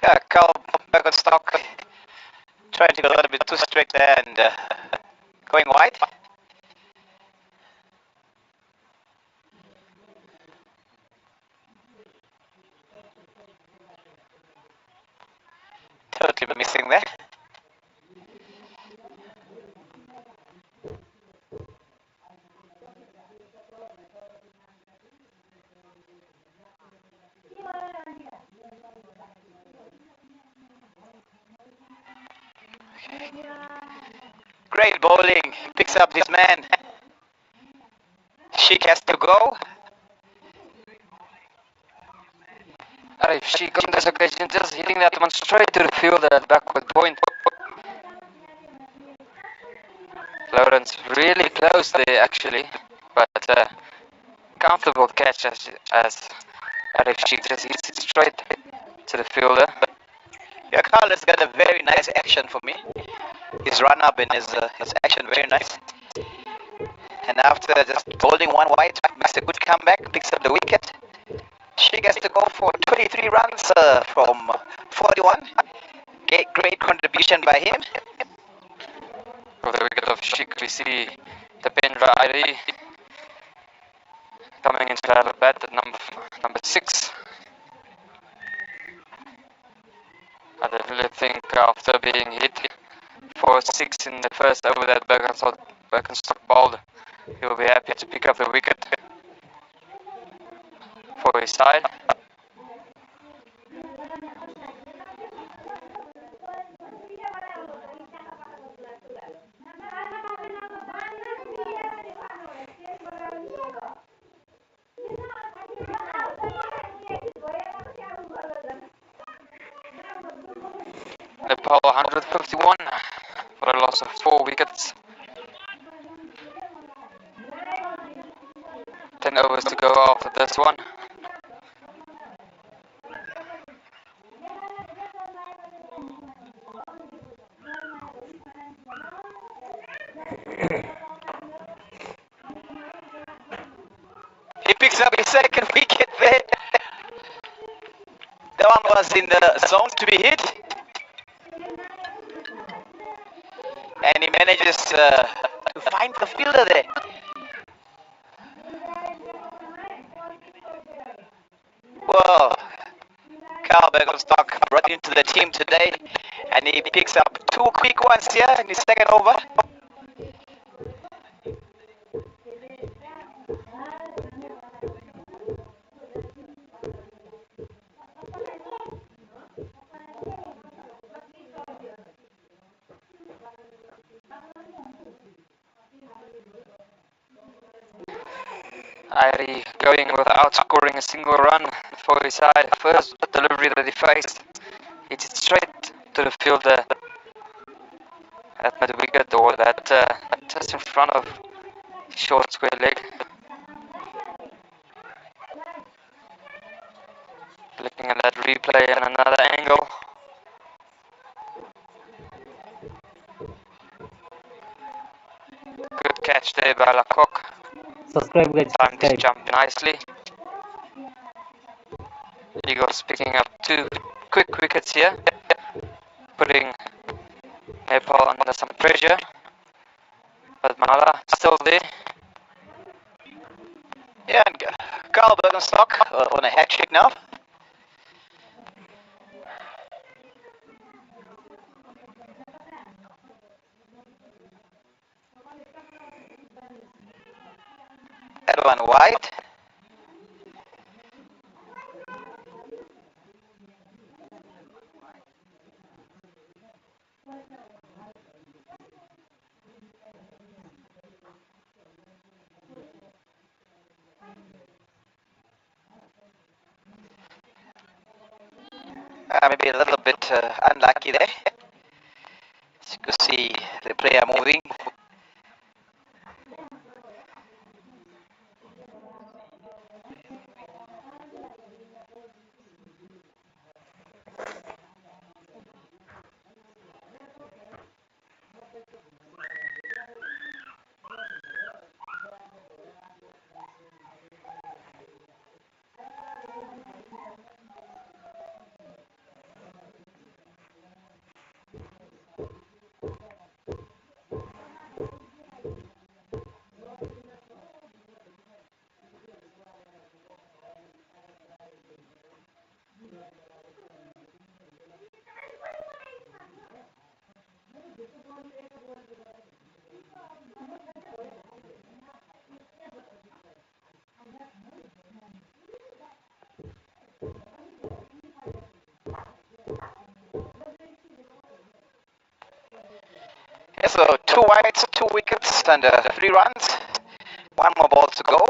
Yeah, Carl Birkenstock trying to go a little bit too strict there and going wide. Totally missing there. Great bowling, picks up his man. Sheik has to go. Arif Sheik on this occasion just hitting that one straight to the fielder at backward point. Lawrence really close there actually, but comfortable catch as Arif Sheik just hits it straight to the fielder. Yeah, Carl has got a very nice action for me. His run up and his action very nice. And after just bowling one wide, makes a good comeback, picks up the wicket. She gets to go for 23 runs from 41. Great contribution by him. For the wicket of Sheik, we see the Pendra Iri coming into the bat at number 6. I definitely think after being hit for 6 in the first over that Birkenstock bowled, he will be happy to pick up the wicket. for his side. Nepal 151 for a loss of 4 wickets. 10 overs to go after this one. He picks up his second wicket there. That one was in the zone to be hit. And he manages to find the fielder there. Well, Carl Bergenstock brought into the team today, and he picks up 2 quick ones here in his second over. Irie going without scoring a single run for his side. First delivery that he faced, hits it straight to the fielder at mid wicket, or that just in front of short square leg. Looking at that replay and another angle. Good catch there by Lacock. Subscribe guys, Timed his subscribe. jump nicely. Eagles picking up 2 quick wickets here, putting Nepal under some pressure. But Mala still there. Yeah, and Carl Bergenstock on a hat trick now. That one wide. Maybe a little bit unlucky there. As you can see the player moving. Yeah, so 2 wides, 2 wickets, and 3 runs. 1 more ball to go.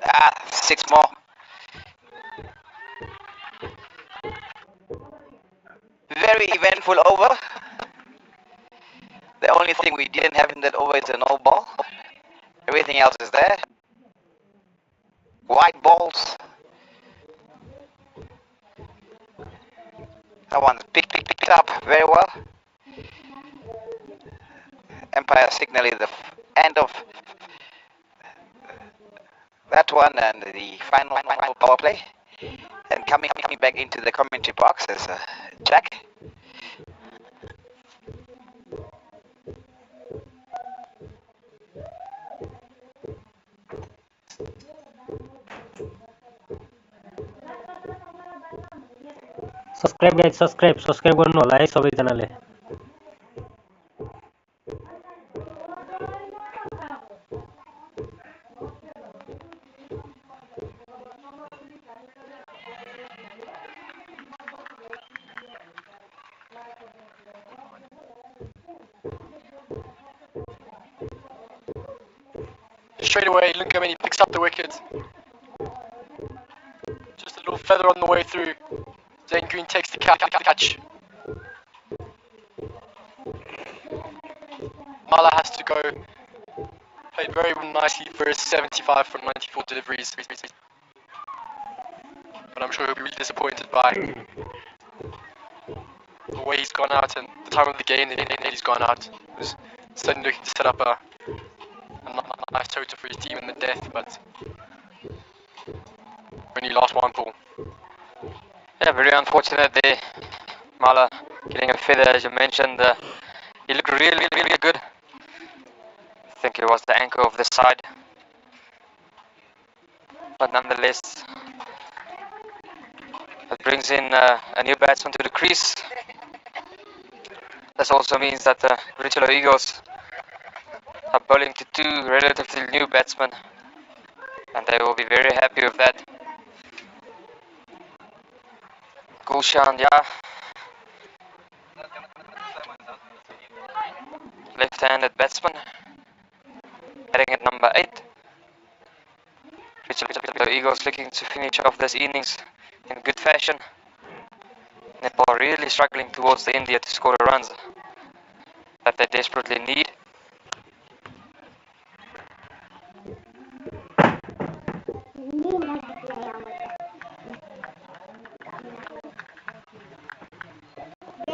Ah, 6 more. Very eventful over. The only thing we didn't have in that over is a no ball. Everything else is there. White balls. That one's picked up very well. Empire signaling the end of that one and the final power play. And coming back into the commentary box is Jack. Subscribe guys subscribe गर्नु होला है सबैजनाले Straight away, Lunkameni picks up the wicket. Just a little feather on the way through. Zane Green takes the catch. Mala has to go. Played very nicely for his 75 from 94 deliveries. But I'm sure he'll be really disappointed by the way he's gone out and the time of the game that he's gone out. He was certainly looking to set up a nice total for his team in the death, but only lost one ball. Yeah, very unfortunate there. Mala getting a feather, as you mentioned. He looked really good. I think he was the anchor of the side. But nonetheless, it brings in a new batsman to the crease. This also means that the Richelieu Eagles are bowling to two relatively new batsmen, and they will be very happy with that. Gulshan, yeah. Left-handed batsman, batting at number 8. Richelieu Eagles looking to finish off this innings in good fashion. Nepal really struggling towards the India to score the runs that they desperately need.